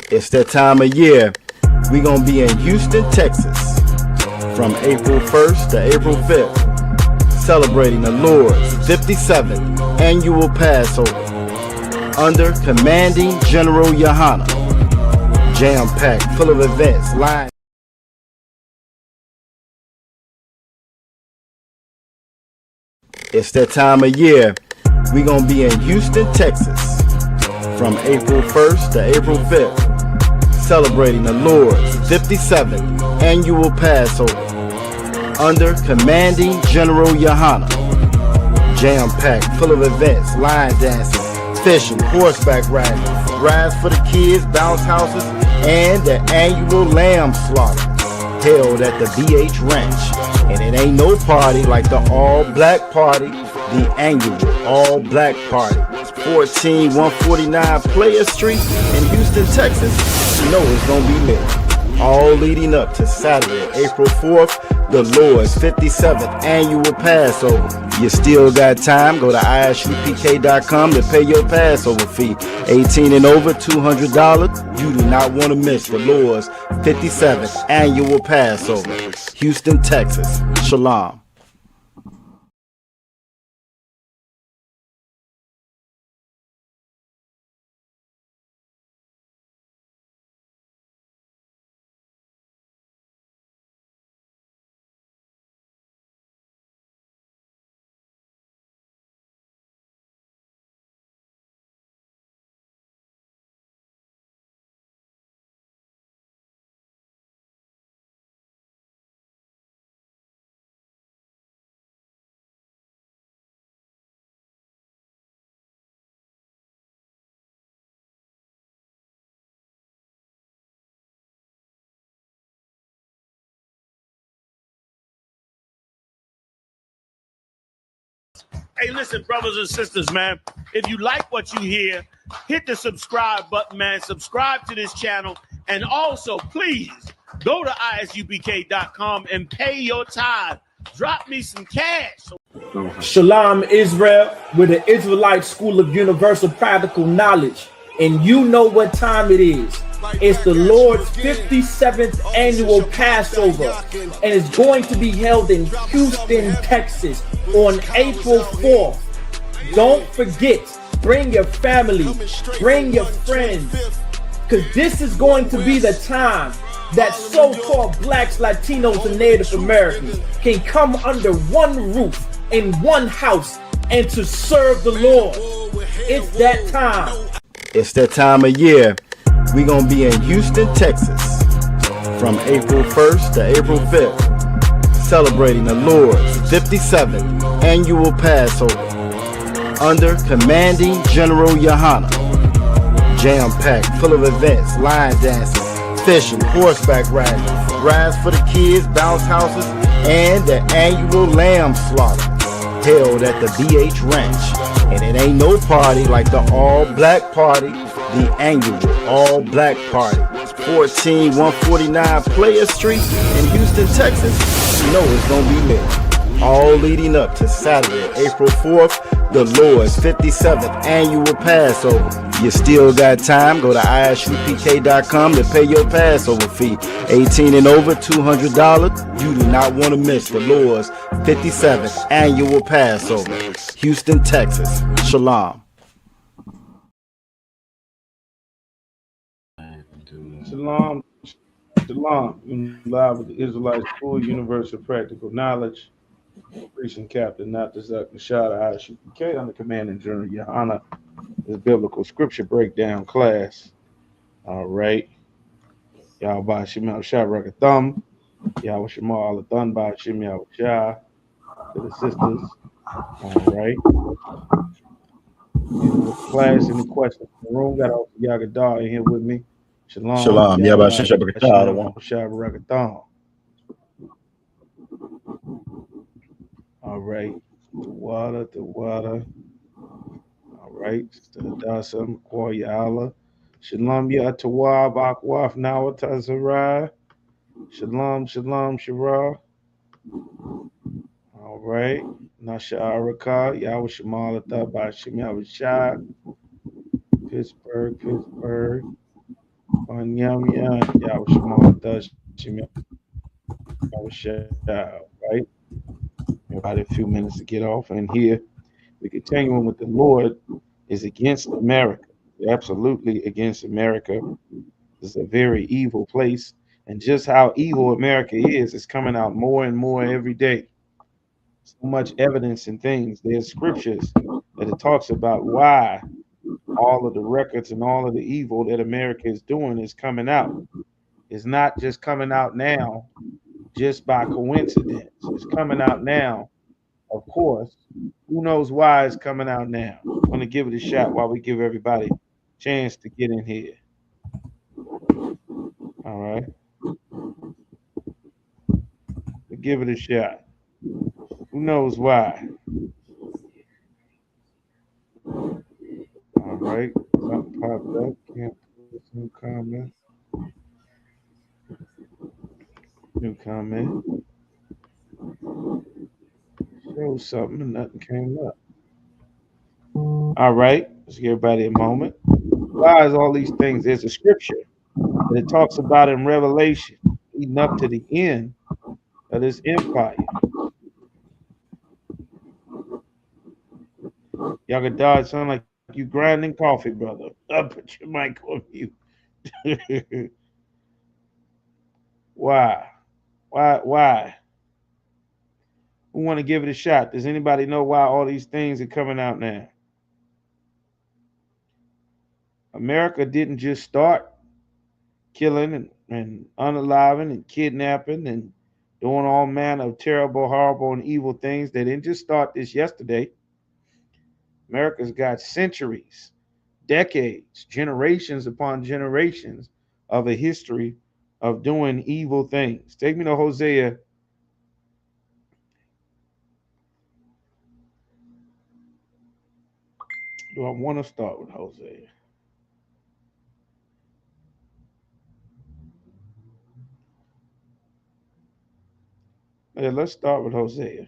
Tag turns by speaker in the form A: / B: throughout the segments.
A: It's that time of year. We're going to be in Houston, Texas from April 1st to April 5th, celebrating the Lord's 57th annual Passover under Commanding General Yohana. Jam-packed, full of events, live. It's that time of year. We're going to be in Houston, Texas from April 1st to April 5th, celebrating the Lord's 57th annual Passover under Commanding General Yohana. Jam-packed, full of events, line dancing, fishing, horseback riding, rides for the kids, bounce houses, and the annual lamb slaughter held at the BH Ranch. And it ain't no party like the all-black party, the annual all-black party. 14149 Player Street in Houston, Texas. You know it's gonna be lit. All leading up to Saturday, April 4th, the Lord's 57th annual Passover. You still got time. Go to ISUPK.com to pay your Passover fee. 18 and over, $200. You do not want to miss the Lord's 57th annual Passover. Houston, Texas. Shalom.
B: Hey, listen, brothers and sisters, man, if you like what you hear, hit the subscribe button, man. Subscribe to this channel. And also, please, go to ISUPK.com and pay your tithe. Drop me some cash.
C: Shalom, Israel. We're the Israelite School of Universal Practical Knowledge. And you know what time it is. It's the Lord's 57th annual Passover. And it's going to be held in Houston, Texas on April 4th. Don't forget, bring your family, bring your friends, because this is going to be the time that so-called blacks, Latinos, and Native Americans can come under one roof in one house and to serve the Lord. It's that time.
A: It's that time of year. We're going to be in Houston, Texas from April 1st to April 5th, celebrating the Lord's 57th annual Passover under Commanding General Yohana. Jam-packed, full of events, line dancing, fishing, horseback riding, rides for the kids, bounce houses, and the annual lamb slaughter held at the BH Ranch. And it ain't no party like the all-black party, the annual all-black party. 14149 Player Street in Houston, Texas. You know it's gonna be lit. All leading up to Saturday, April 4th, the Lord's 57th annual Passover. You still got time. Go to ISUPK.com to pay your Passover fee. 18 and over, $200. You do not want to miss the Lord's 57th annual Passover. Houston, Texas. Shalom.
D: Shalom, shalom. Live with the Israelite School, Universal Practical Knowledge. Preaching Captain, not the Zuck Nashada ISUPK under Commanding General Yohana, the Biblical Scripture Breakdown class. All right. Y'all by Shemal Shabrak Thumb. Y'all Shemal Al Thun by Shemal Shah. To the sisters. All right. Class, any questions in the room? Got all Yagadar in here with me. Shalom.
A: Shalom. Yabba
D: Shabbat. All right. The water. All right. Sister Hadassah, Koyala. Shalom Yatawab Akwaf Nawatazarai. Shalom Shara. All right. Nasha Araka, Yahweh Shemalata by Shem Yahweh Shah. Pittsburgh. right? About a few minutes to get off. And here we're continuing with the Lord is against America. Absolutely against America. It's a very evil place. And just how evil America is coming out more and more every day. So much evidence and things. There's scriptures that it talks about why all of the records and all of the evil that America is doing is coming out. It's not just coming out now just by coincidence. It's coming out now, of course. Who knows why it's coming out now? I'm going to give it a shot while we give everybody a chance to get in here. All right. We'll give it a shot. Who knows why? All right. Something popped up. Can't put some comment. New comment. Show something and nothing came up. All right. Let's give everybody a moment. Why is all these things? There's a scripture that it talks about in Revelation, leading up to the end of this empire. Yagadad sound like you grinding coffee, brother. I'll put your mic on mute. Why? Why? Who want to give it a shot? Does anybody know why all these things are coming out now? America didn't just start killing and unaliving and kidnapping and doing all manner of terrible, horrible, and evil things. They didn't just start this yesterday. America's got centuries, decades, generations upon generations of a history of doing evil things. Take me to Hosea. Do I want to start with Hosea? Yeah, let's start with Hosea.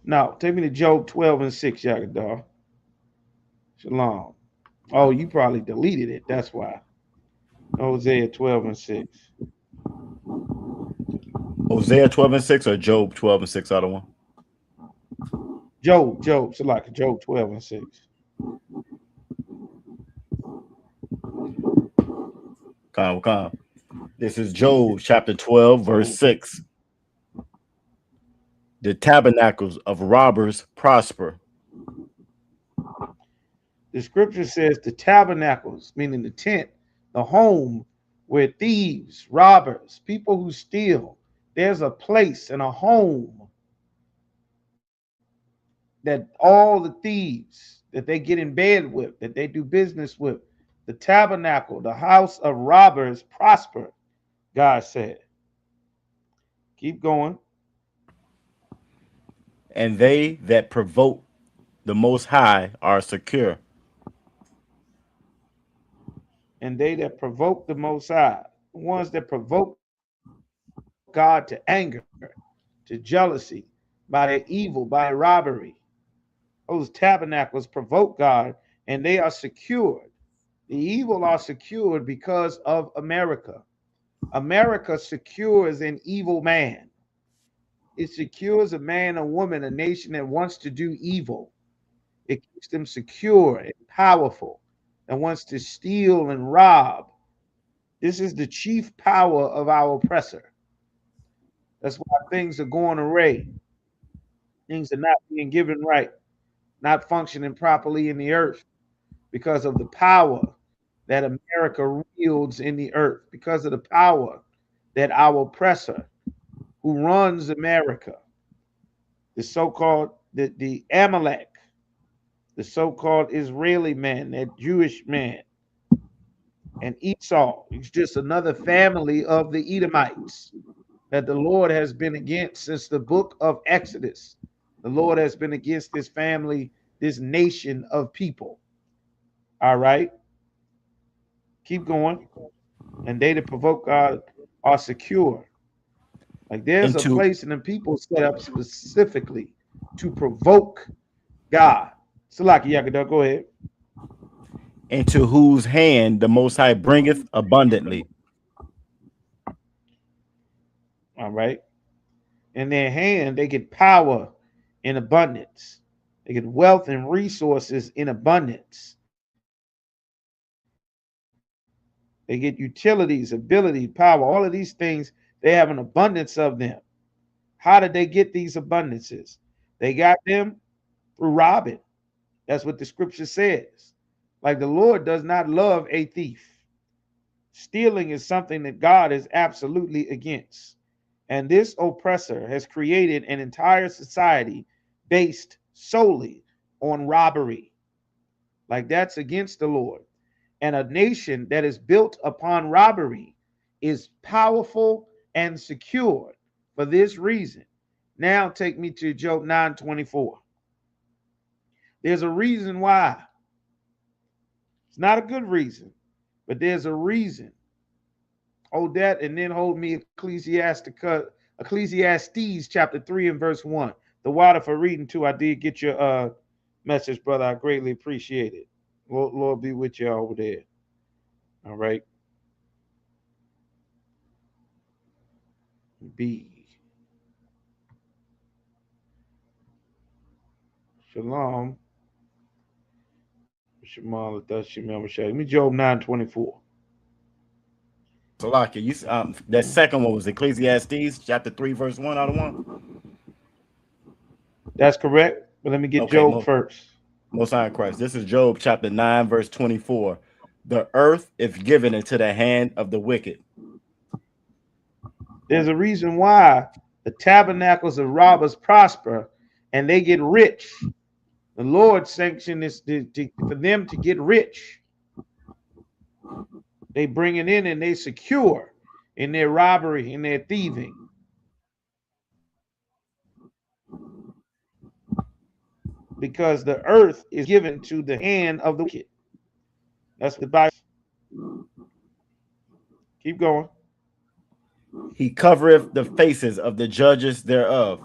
D: Now, take me to Job 12 and 6, Yagadar. Shalom. Oh, you probably deleted it. That's why. Hosea 12 and 6.
A: Hosea 12 and 6 or Job 12 and 6, other one?
D: Job, so like Job 12 and 6.
A: Come. This is Job chapter 12, verse 6. The tabernacles of robbers prosper.
D: The scripture says the tabernacles, meaning the tent, the home where thieves, robbers, people who steal, there's a place and a home that all the thieves that they get in bed with, that they do business with, the tabernacle, the house of robbers prosper, God said. Keep going.
A: And they that provoke the Most High are secure.
D: And they that provoke the Most High, the ones that provoke God to anger, to jealousy, by their evil, by their robbery, those tabernacles provoke God, and they are secured. The evil are secured because of America. America secures an evil man. It secures a man, a woman, a nation that wants to do evil. It keeps them secure and powerful and wants to steal and rob. This is the chief power of our oppressor. That's why things are going awry. Things are not being given right, not functioning properly in the earth because of the power that America wields in the earth, because of the power that our oppressor who runs America, the so-called the Amalek, the so-called Israeli man, that Jewish man, and Esau, he's just another family of the Edomites that the Lord has been against since the book of Exodus. The Lord has been against this family, this nation of people. All right. Keep going. And they that provoke God are secure. Like there's a
A: Into
D: place in the people set up specifically to provoke God. Salaki Yakada, go ahead.
A: Into whose hand the Most High bringeth abundantly.
D: All right. In their hand, they get power in abundance. They get wealth and resources in abundance. They get utilities, ability, power, all of these things. They have an abundance of them. How did they get these abundances? They got them through robbing. That's what the scripture says. Like the Lord does not love a thief. Stealing is something that God is absolutely against. And this oppressor has created an entire society based solely on robbery. Like that's against the Lord. And a nation that is built upon robbery is powerful and secure for this reason. Now take me to Job 9:24. There's a reason why. It's not a good reason, but there's a reason. Hold that and then hold me Ecclesiastes chapter 3 and verse 1. The water for reading too. I did get your message, brother. I greatly appreciate it. Lord be with you over there. All right. B. Shalom. Shamal, Give me Job 9:24.
A: Salaki, you that second one was Ecclesiastes chapter 3, verse 1 out of 1.
D: That's correct. But let me get Job first.
A: Most High in Christ. This is Job chapter 9, verse 24. The earth is given into the hand of the wicked.
D: There's a reason why the tabernacles of robbers prosper and they get rich. The Lord sanctioned this for them to get rich. They bring it in and they secure in their robbery, in their thieving. Because the earth is given to the hand of the wicked. That's what the Bible. Keep going.
A: He covereth the faces of the judges thereof.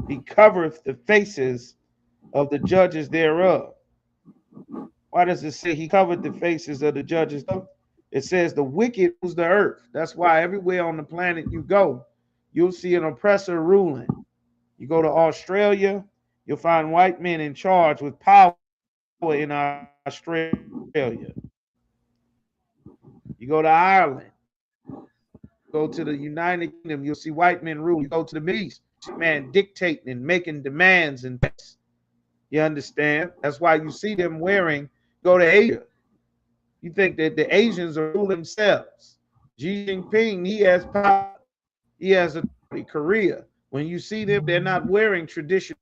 D: He covereth the faces of the judges thereof. Why does it say he covered the faces of the judges? It says the wicked rules the earth. That's why everywhere on the planet you go, you'll see an oppressor ruling. You go to Australia, you'll find white men in charge with power in Australia. You go to Ireland, go to the United Kingdom, you'll see white men rule. You go to the Middle East, man dictating and making demands and you understand? That's why you see them wearing, go to Asia. You think that the Asians are ruling themselves. Xi Jinping, he has power. He has authority. Korea, when you see them, they're not wearing traditional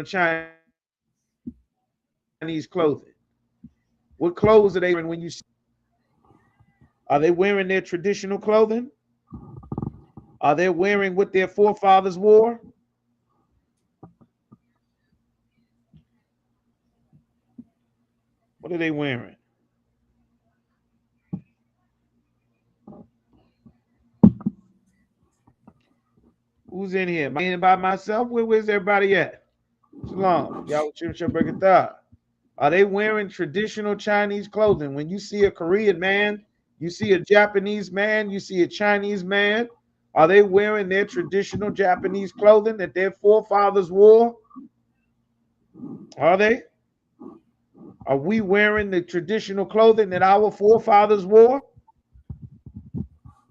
D: Chinese clothing. What clothes are they wearing when you see? Are they wearing their traditional clothing? Are they wearing what their forefathers wore? What are they wearing? Who's in here? Am I in by myself? Where's everybody at? Shalom. Are they wearing traditional Chinese clothing? When you see a Korean man, you see a Japanese man, you see a Chinese man, are they wearing their traditional Japanese clothing that their forefathers wore? Are they? Are we wearing the traditional clothing that our forefathers wore?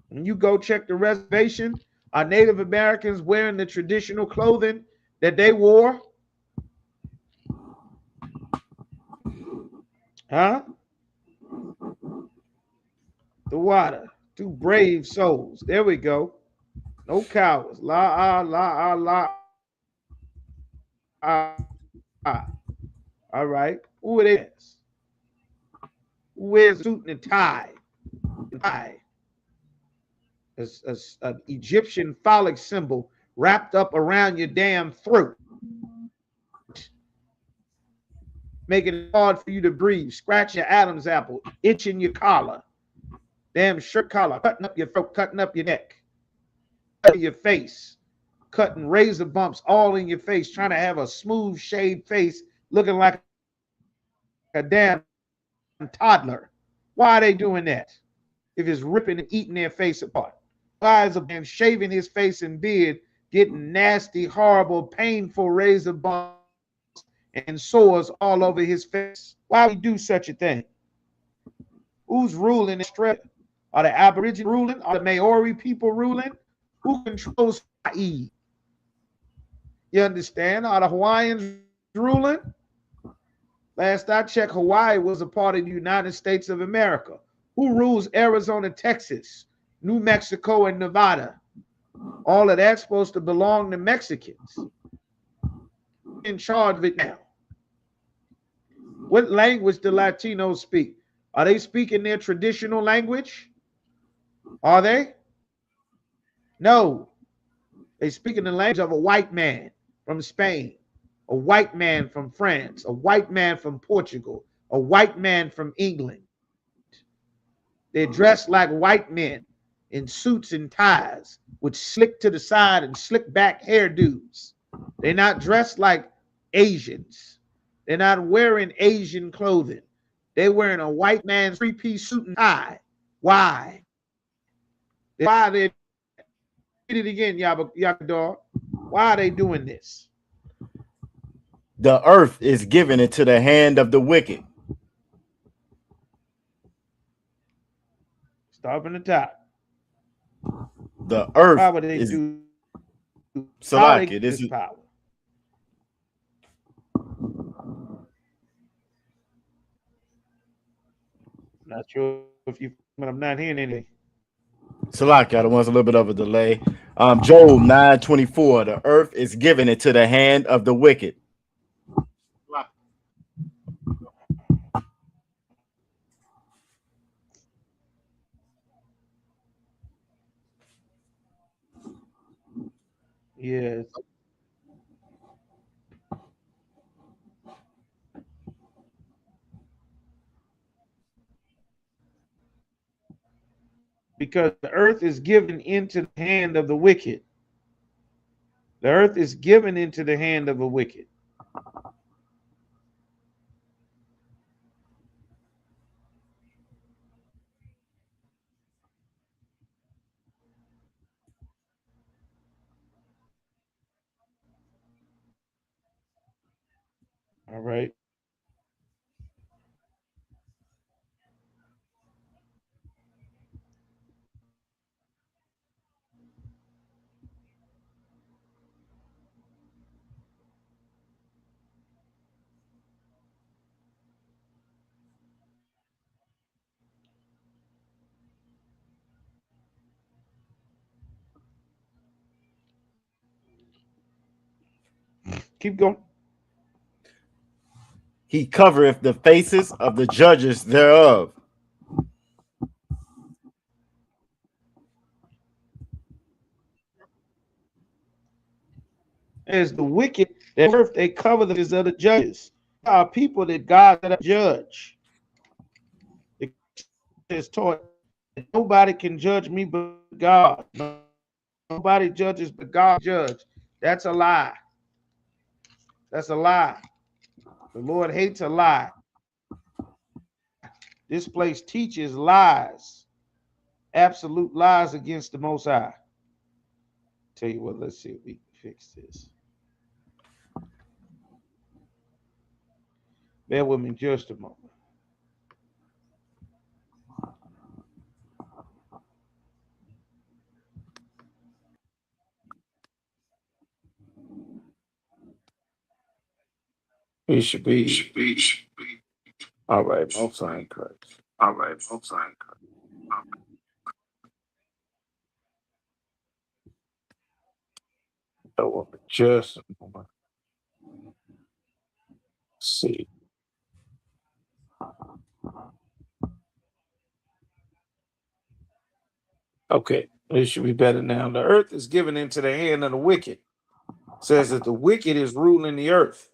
D: When you go check the reservation, are Native Americans wearing the traditional clothing that they wore? Huh? The water. Two brave souls. There we go. No cowards. La la la. All right. Who it is? Who wears a suit and a tie? An Egyptian phallic symbol wrapped up around your damn throat, making it hard for you to breathe. Scratch your Adam's apple, itching your collar, damn shirt collar, cutting up your throat, cutting up your neck. your face, cutting razor bumps all in your face, trying to have a smooth shaved face, looking like a damn toddler. Why are they doing that? If it's ripping and eating their face apart. Why is a man shaving his face and beard, getting nasty, horrible, painful razor bumps and sores all over his face? Why would we do such a thing? Who's ruling Australia? Are the Aborigines ruling? Are the Maori people ruling? Who controls Hawaii? You understand? Are the Hawaiians ruling? Last I checked, Hawaii was a part of the United States of America. Who rules Arizona, Texas, New Mexico, and Nevada? All of that's supposed to belong to Mexicans. In charge of it now. What language do Latinos speak? Are they speaking their traditional language? Are they? No. They speak in the language of a white man from Spain, a white man from France, a white man from Portugal, a white man from England. They're dressed like white men in suits and ties with slick to the side and slick back hairdos. They're not dressed like Asians. They're not wearing Asian clothing. They're wearing a white man's three-piece suit and tie. Why? Why they did it again, Yakador? Why are they doing this?
A: The earth is given into the hand of the wicked.
D: Start from the top.
A: The earth
D: Why would they
A: is
D: do
A: Salaki. This is
D: power? Not sure if you, but I'm not hearing anything.
A: Salaki. There was a little bit of a delay. Job 9:24. The earth is given into the hand of the wicked.
D: Yes. Because the earth is given into the hand of the wicked. The earth is given into the hand of a wicked. All right. Keep going.
A: He covereth the faces of the judges thereof.
D: As the wicked, that earth they cover the faces of the judges. There are people that God that judge. It is taught that nobody can judge me but God. Nobody judges but God judge. That's a lie. That's a lie. The Lord hates a lie. This place teaches lies, absolute lies against the Most High. Tell you what, let's see if we can fix this. Bear with me just a moment. It should be. All right, most high Christ. All right, most high Christ. Oh, just a moment. Let's see. Okay, it should be better now. The earth is given into the hand of the wicked. It says that the wicked is ruling the earth.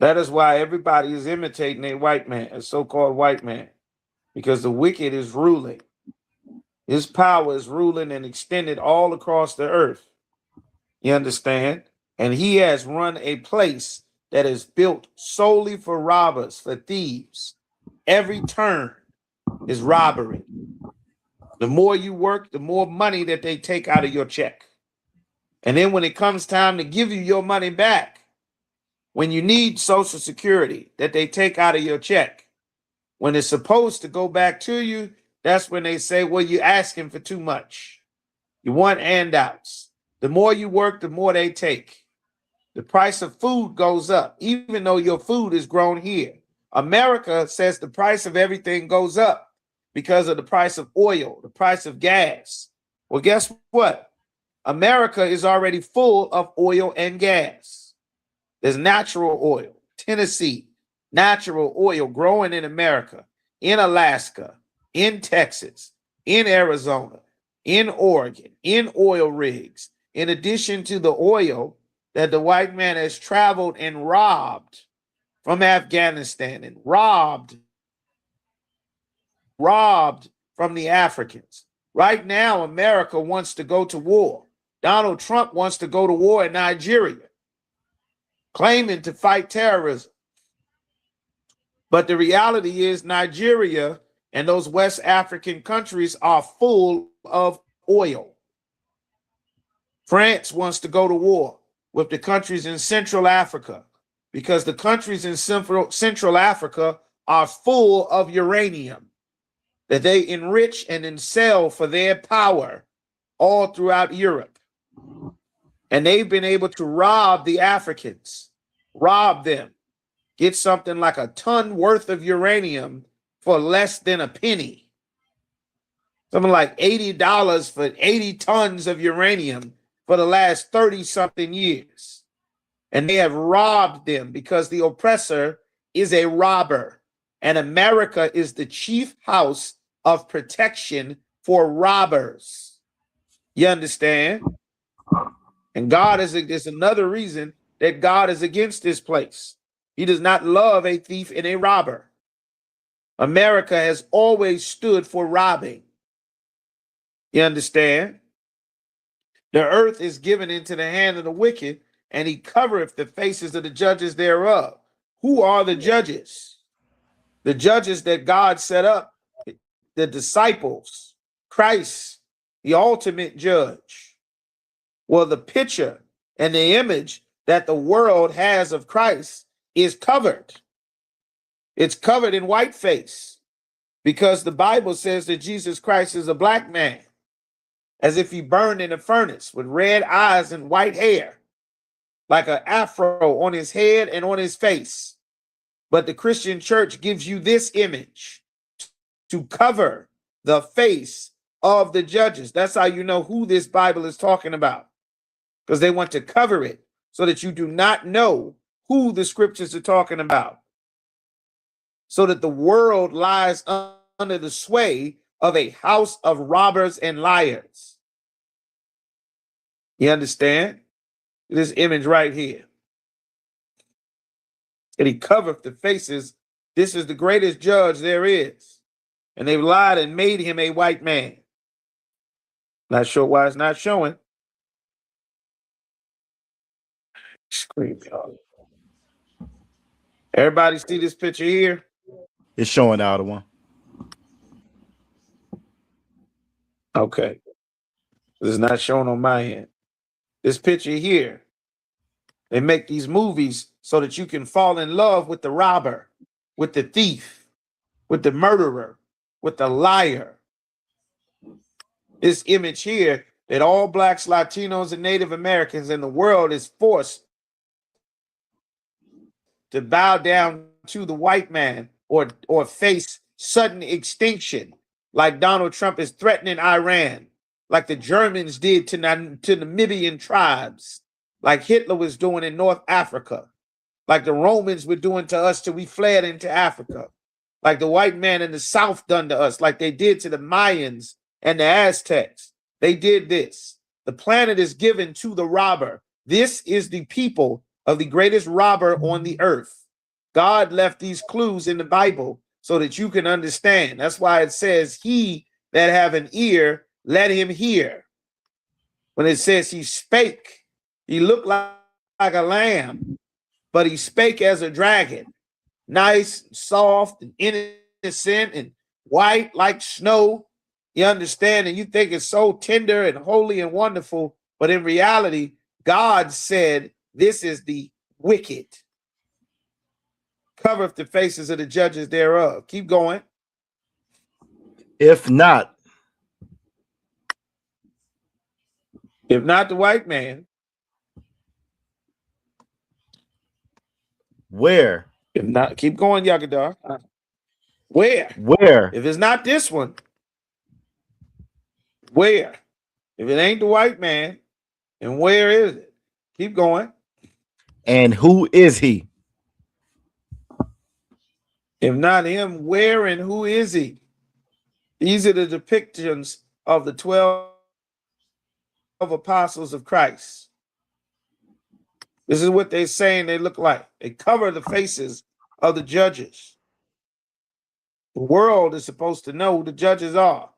D: That is why everybody is imitating a white man, a so-called white man, because the wicked is ruling.
E: His power is ruling and extended all across the earth. You understand? And he has run a place that is built solely for robbers, for thieves. Every turn is robbery. The more you work, the more money that they take out of your check. And then when it comes time to give you your money back, when you need Social Security that they take out of your check, when it's supposed to go back to you, that's when they say, well, you're asking for too much. You want handouts. The more you work, the more they take. The price of food goes up, even though your food is grown here. America says the price of everything goes up because of the price of oil, the price of gas. Well, guess what? America is already full of oil and gas. There's natural oil, Tennessee, natural oil growing in America, in Alaska, in Texas, in Arizona, in Oregon, in oil rigs, in addition to the oil that the white man has traveled and robbed from Afghanistan and robbed from the Africans. Right now, America wants to go to war. Donald Trump wants to go to war in Nigeria, claiming to fight terrorism. But the reality is Nigeria and those West African countries are full of oil. France wants to go to war with the countries in Central Africa because the countries in Central Africa are full of uranium that they enrich and then sell for their power all throughout Europe. And they've been able to rob the Africans, rob them, get something like a ton worth of uranium for less than a penny. Something like $80 for 80 tons of uranium for the last 30-something years. And they have robbed them because the oppressor is a robber. And America is the chief house of protection for robbers. You understand? And God is another reason that God is against this place. He does not love a thief and a robber. America has always stood for robbing. You understand? The earth is given into the hand of the wicked, and he covereth the faces of the judges thereof. Who are the judges? The judges that God set up, the disciples, Christ, the ultimate judge. Well, the picture and the image that the world has of Christ is covered. It's covered in whiteface because the Bible says that Jesus Christ is a black man, as if he burned in a furnace with red eyes and white hair, like an afro on his head and on his face. But the Christian church gives you this image to cover the face of the judges. That's how you know who this Bible is talking about, because they want to cover it so that you do not know who the scriptures are talking about, so that the world lies under the sway of a house of robbers and liars. You understand? This image right here. And he covered the faces. This is the greatest judge there is. And they've lied and made him a white man. Not sure why it's not showing. Scream, y'all. Everybody see this picture here?
A: It's showing the other one.
E: Okay. This is not shown on my end. This picture here, they make these movies so that you can fall in love with the robber, with the thief, with the murderer, with the liar. This image here that all blacks, Latinos, and Native Americans in the world is forced to bow down to the white man or face sudden extinction, like Donald Trump is threatening Iran, like the Germans did to Namibian tribes, like Hitler was doing in North Africa, like the Romans were doing to us till we fled into Africa, like the white man in the South done to us, like they did to the Mayans and the Aztecs. They did this. The planet is given to the robber. This is the people of the greatest robber on the earth. God left these clues in the Bible so that you can understand. That's why it says he that have an ear, let him hear. When it says he spake, he looked like a lamb, but he spake as a dragon, nice, soft, and innocent, and white like snow. You understand? And you think it's so tender and holy and wonderful, but in reality, God said, this is the wicked. Covereth the faces of the judges thereof. Keep going.
A: If not
E: the white man,
A: where?
E: if not, keep going, Yagadar. Where?
A: Where?
E: If it's not this one, where? If it ain't the white man, and where is it? Keep going.
A: And who is he?
E: If not him, where and who is he? These are the depictions of the 12 apostles of Christ. This is what they're saying they look like. They cover the faces of the judges. The world is supposed to know who the judges are.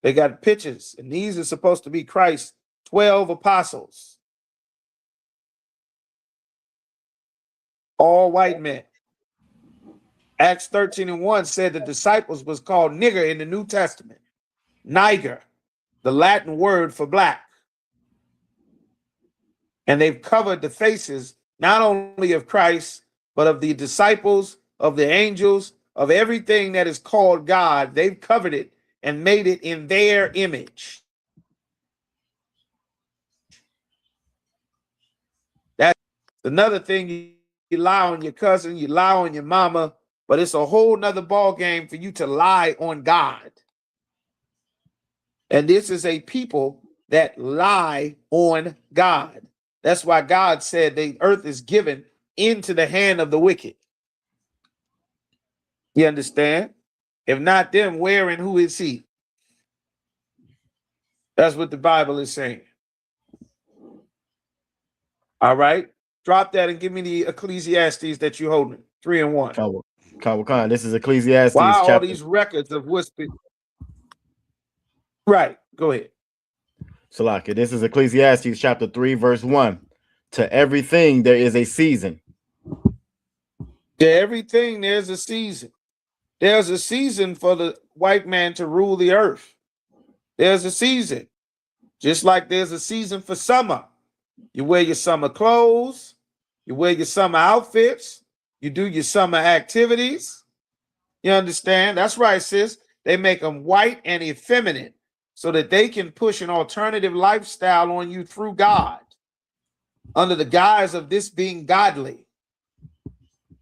E: They got pictures, and these are supposed to be Christ's 12 apostles. All white men. Acts 13:1 said the disciples was called nigger in the New Testament. Niger, the Latin word for black. And they've covered the faces not only of Christ, but of the disciples, of the angels, of everything that is called God. They've covered it and made it in their image. That's another thing. You lie on your cousin, you lie on your mama, but it's a whole nother ball game for you to lie on God. And this is a people that lie on God. That's why God said the earth is given into the hand of the wicked. You understand? If not them, where and who is he? That's what the Bible is saying. All right. Drop that and give me the Ecclesiastes that you're holding. 3 and 1.
A: Khan, this is Ecclesiastes.
E: Why all
A: chapter.
E: these records of what's been. Right. Go ahead.
A: Salaki, this is Ecclesiastes chapter 3, verse 1. To everything there is a season.
E: To everything there's a season. There's a season for the white man to rule the earth. There's a season. Just like there's a season for summer. You wear your summer clothes. You wear your summer outfits. You do your summer activities. You understand? That's right, sis. They make them white and effeminate so that they can push an alternative lifestyle on you through God under the guise of this being godly.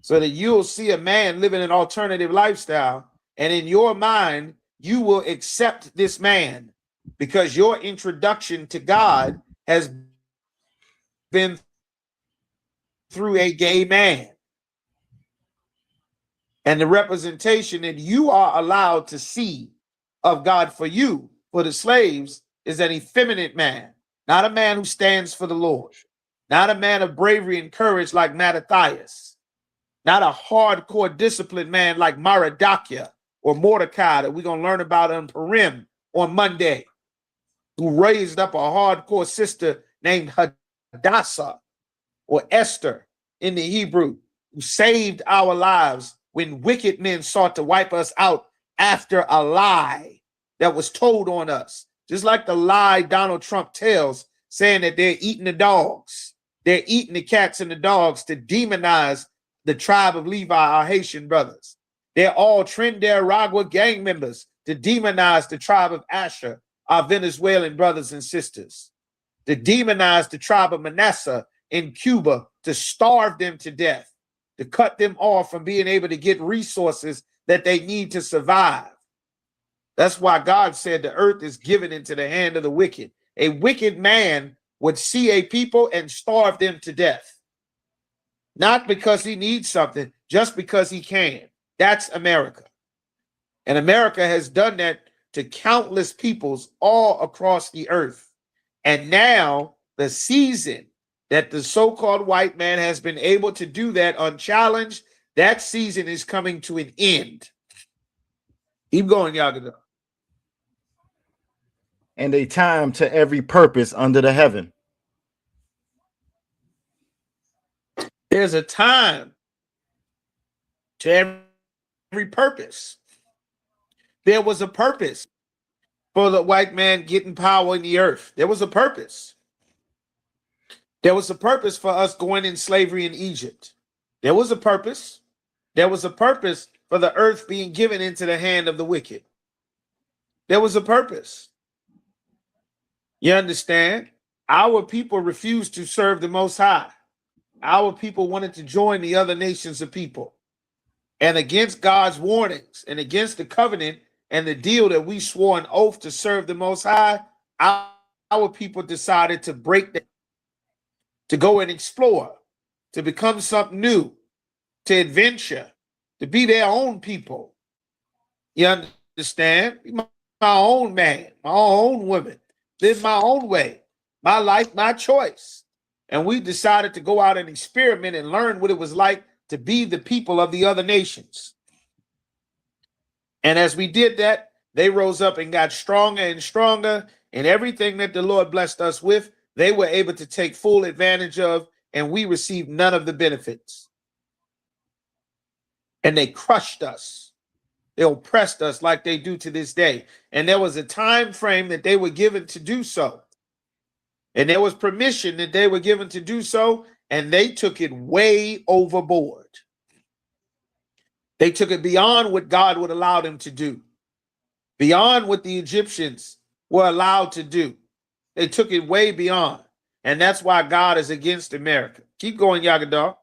E: So that you'll see a man living an alternative lifestyle, and in your mind, you will accept this man because your introduction to God has been through a gay man. And the representation that you are allowed to see of God for you, for the slaves, is an effeminate man, not a man who stands for the Lord, not a man of bravery and courage like Mattathias, not a hardcore disciplined man like Maradakia or Mordecai that we're going to learn about on Purim on Monday, who raised up a hardcore sister named Hadassah or Esther in the Hebrew, who saved our lives when wicked men sought to wipe us out after a lie that was told on us. Just like the lie Donald Trump tells, saying that they're eating the dogs. They're eating the cats and the dogs to demonize the tribe of Levi, our Haitian brothers. They're all Trinidad gang members to demonize the tribe of Asher, our Venezuelan brothers and sisters. To demonize the tribe of Manasseh in Cuba, to starve them to death, to cut them off from being able to get resources that they need to survive. That's why God said the earth is given into the hand of the wicked. A wicked man would see a people and starve them to death. Not because he needs something, just because he can. That's America. And America has done that to countless peoples all across the earth. And now the season that the so-called white man has been able to do that unchallenged, that season is coming to an end. Keep going, Yagada.
A: and a time to every purpose under the heaven.
E: There's a time to every purpose. There was a purpose for the white man getting power in the earth. There was a purpose. There was a purpose for us going in slavery in Egypt. There was a purpose. There was a purpose for the earth being given into the hand of the wicked. There was a purpose. You understand? Our people refused to serve the Most High. Our people wanted to join the other nations of people. And against God's warnings and against the covenant and the deal that we swore an oath to serve the Most High, our people decided to break that, to go and explore, to become something new, to adventure, to be their own people. You understand? Be my own man, my own woman, live my own way, my life, my choice. And we decided to go out and experiment and learn what it was like to be the people of the other nations. And as we did that, they rose up and got stronger and stronger. And everything that the Lord blessed us with, they were able to take full advantage of, and we received none of the benefits. And they crushed us. They oppressed us like they do to this day. And there was a time frame that they were given to do so. And there was permission that they were given to do so, and they took it way overboard. They took it beyond what God would allow them to do, beyond what the Egyptians were allowed to do. They took it way beyond. And that's why God is against America. Keep going, Yagadar.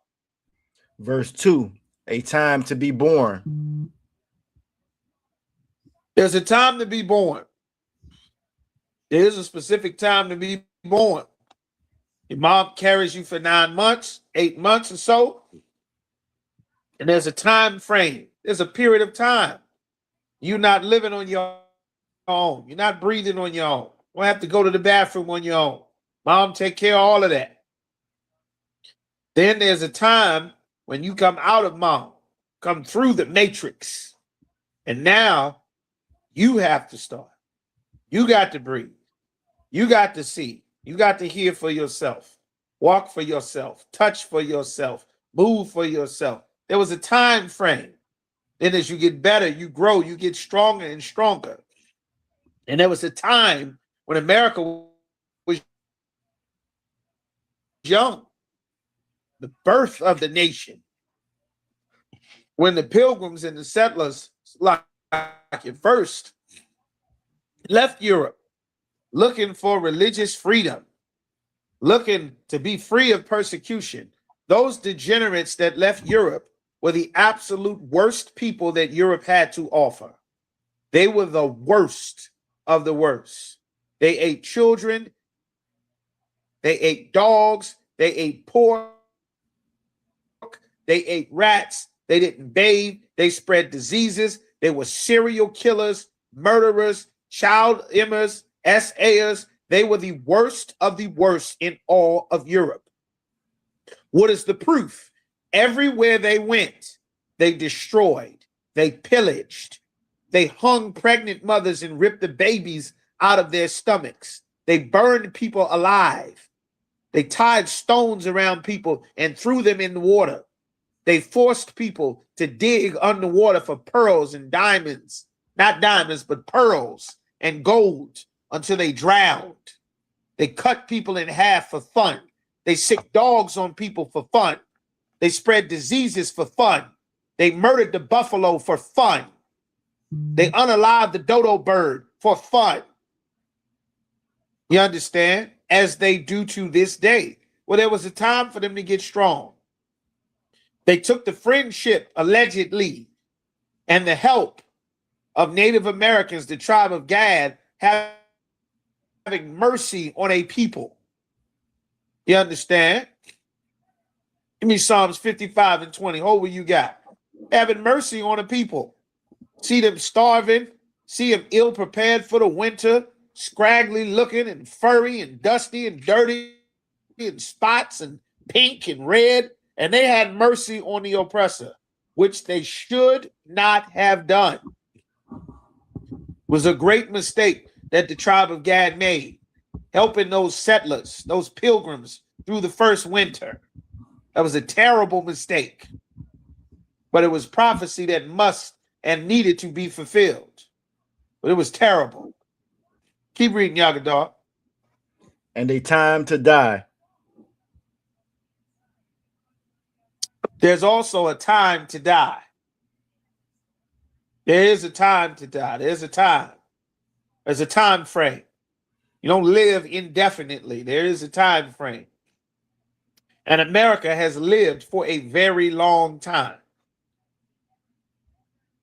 A: Verse 2, a time to be born.
E: There's a time to be born. There's a specific time to be born. Your mom carries you for 9 months, 8 months or so. And there's a time frame. There's a period of time. You're not living on your own. You're not breathing on your own. You don't have to go to the bathroom on your own. Mom take care of all of that. Then there's a time when you come out of mom, come through the matrix. And now you have to start. You got to breathe. You got to see. You got to hear for yourself. Walk for yourself. Touch for yourself. Move for yourself. There was a time frame. Then as you get better, you grow, you get stronger and stronger. And there was a time when America was young. The birth of the nation. When the pilgrims and the settlers, like at first, left Europe looking for religious freedom, looking to be free of persecution. Those degenerates that left Europe were the absolute worst people that Europe had to offer. They were the worst of the worst. They ate children. They ate dogs. They ate pork. They ate rats. They didn't bathe. They spread diseases. They were serial killers, murderers, child immers, SAers. They were the worst of the worst in all of Europe. What is the proof? Everywhere they went, they destroyed, they pillaged, they hung pregnant mothers and ripped the babies out of their stomachs. They burned people alive. They tied stones around people and threw them in the water. They forced people to dig underwater for pearls and diamonds, not diamonds, but pearls and gold until they drowned. They cut people in half for fun. They sick dogs on people for fun. They spread diseases for fun. They murdered the buffalo for fun. They unalived the dodo bird for fun. You understand? As they do to this day. Well, there was a time for them to get strong. They took the friendship, allegedly, and the help of Native Americans, the tribe of Gad, having mercy on a people. You understand? Give me Psalms 55 and 20. Hold what you got. Having mercy on a people. See them starving. See them ill prepared for the winter. Scraggly looking and furry and dusty and dirty and spots and pink and red. And they had mercy on the oppressor, which they should not have done. It was a great mistake that the tribe of Gad made, helping those settlers, those pilgrims through the first winter. That was a terrible mistake, but it was prophecy that must and needed to be fulfilled. But it was terrible. Keep reading, Yagadar.
A: And a time to die.
E: There's also a time to die. There is a time to die. There's a time. There's a time frame. You don't live indefinitely. There is a time frame. And America has lived for a very long time.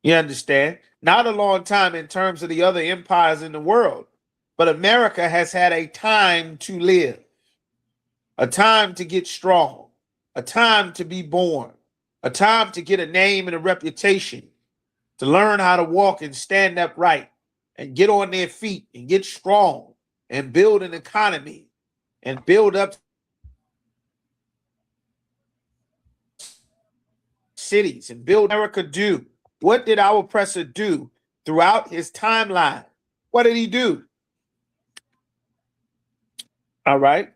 E: You understand? Not a long time in terms of the other empires in the world, but America has had a time to live, a time to get strong, a time to be born, a time to get a name and a reputation, to learn how to walk and stand upright and get on their feet and get strong and build an economy and build up cities and build America do. What did our oppressor do throughout his timeline? What did he do? All right.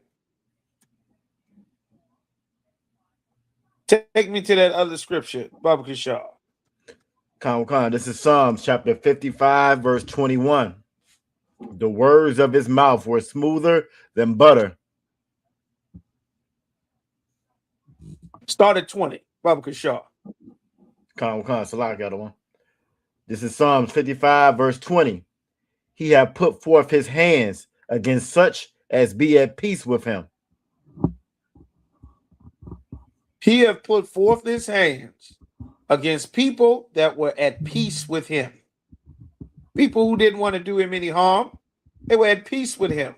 E: Take me to that other scripture, Baba Kishar.
A: Khan, this is Psalms chapter 55, verse 21. The words of his mouth were smoother than butter.
E: Start at 20, Baba Kishar.
A: Khan, Salah got one. This is Psalms 55, verse 20. He hath put forth his hands against such as be at peace with him.
E: He hath put forth his hands against people that were at peace with him. People who didn't want to do him any harm, they were at peace with him.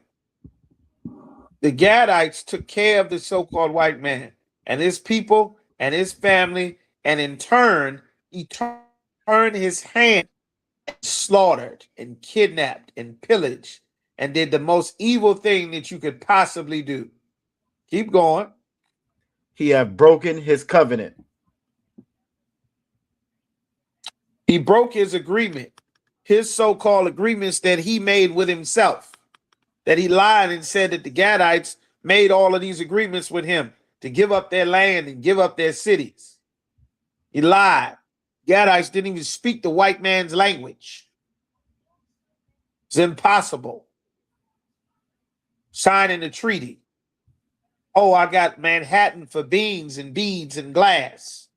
E: The Gadites took care of the so-called white man and his people and his family, and in turn, he turned his hand and slaughtered and kidnapped and pillaged and did the most evil thing that you could possibly do. Keep going.
A: He hath broken his covenant.
E: He broke his agreement, his so-called agreements that he made with himself, that he lied and said that the Gadites made all of these agreements with him to give up their land and give up their cities. He lied. Gadites didn't even speak the white man's language. It's impossible. Signing a treaty. Oh, I got Manhattan for beans and beads and glass.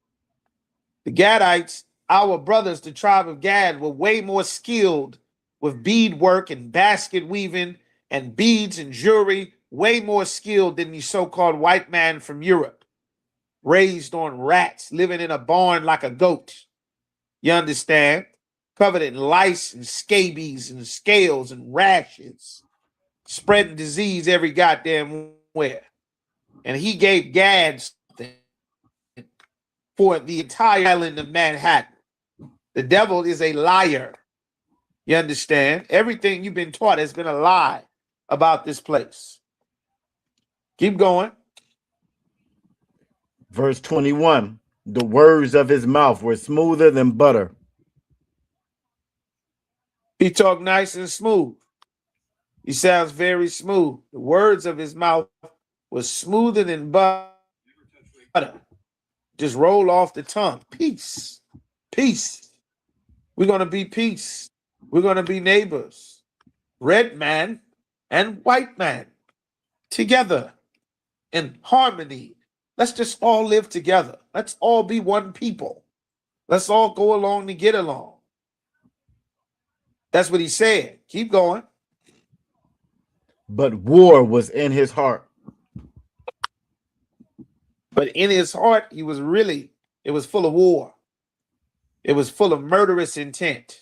E: The Gadites, our brothers, the tribe of Gad, were way more skilled with bead work and basket weaving and beads and jewelry, way more skilled than the so-called white man from Europe, raised on rats, living in a barn like a goat. You understand? Covered in lice and scabies and scales and rashes, spreading disease every goddamn where. And he gave Gad something for the entire island of Manhattan. The devil is a liar. You understand? Everything you've been taught has been a lie about this place. Keep going.
A: Verse 21. The words of his mouth were smoother than butter.
E: He talked nice and smooth. He sounds very smooth. The words of his mouth was smoother than butter. Just roll off the tongue. Peace. Peace. We're going to be peace. We're going to be neighbors. Red man and white man together in harmony. Let's just all live together. Let's all be one people. Let's all go along to get along. That's what he said. Keep going.
A: But war was in his heart.
E: But in his heart, it was full of war. It was full of murderous intent.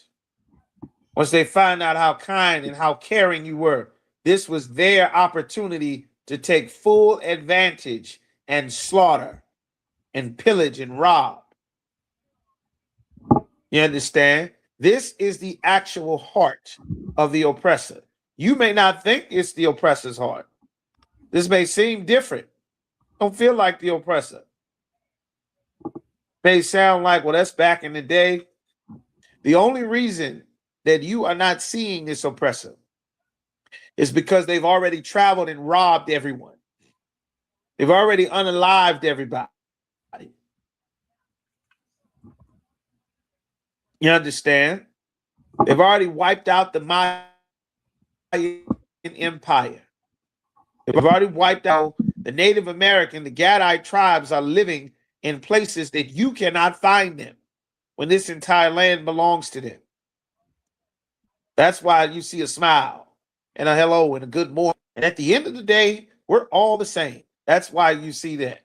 E: Once they found out how kind and how caring you were, this was their opportunity to take full advantage and slaughter and pillage and rob. You understand? This is the actual heart of the oppressor. You may not think it's the oppressor's heart. This may seem different. Don't feel like the oppressor. May sound like, well, that's back in the day. The only reason that you are not seeing this oppressor It's because they've already traveled and robbed everyone. They've already unalived everybody. You understand? They've already wiped out the Mayan Empire. They've already wiped out the Native American, the Gadite tribes are living in places that you cannot find them when this entire land belongs to them. That's why you see a smile and a hello and a good morning. And at the end of the day, we're all the same. That's why you see that,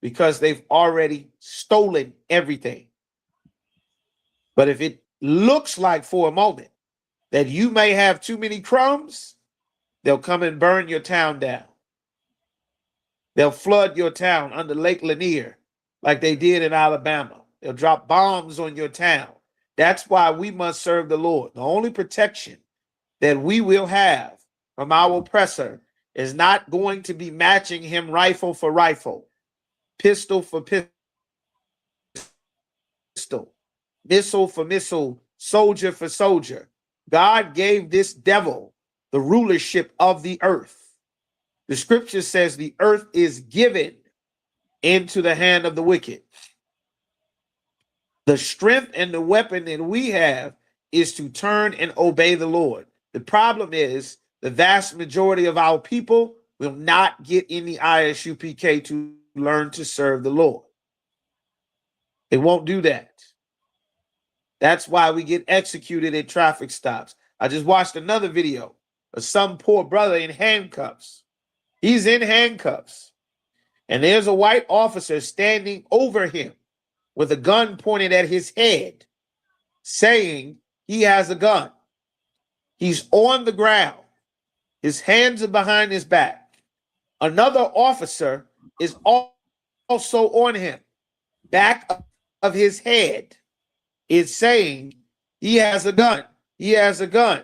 E: because they've already stolen everything. But if it looks like for a moment that you may have too many crumbs, they'll come and burn your town down. They'll flood your town under Lake Lanier like they did in Alabama. They'll drop bombs on your town. That's why we must serve the Lord. The only protection that we will have from our oppressor is not going to be matching him rifle for rifle, pistol for pistol, missile for missile, soldier for soldier. God gave this devil the rulership of the earth. The scripture says the earth is given into the hand of the wicked. The strength and the weapon that we have is to turn and obey the Lord. The problem is the vast majority of our people will not get in the ISUPK to learn to serve the Lord. They won't do that. That's why we get executed at traffic stops. I just watched another video of some poor brother in handcuffs. He's in handcuffs. And there's a white officer standing over him with a gun pointed at his head, saying he has a gun. He's on the ground. His hands are behind his back. Another officer is also on him. Back of his head is saying he has a gun. He has a gun.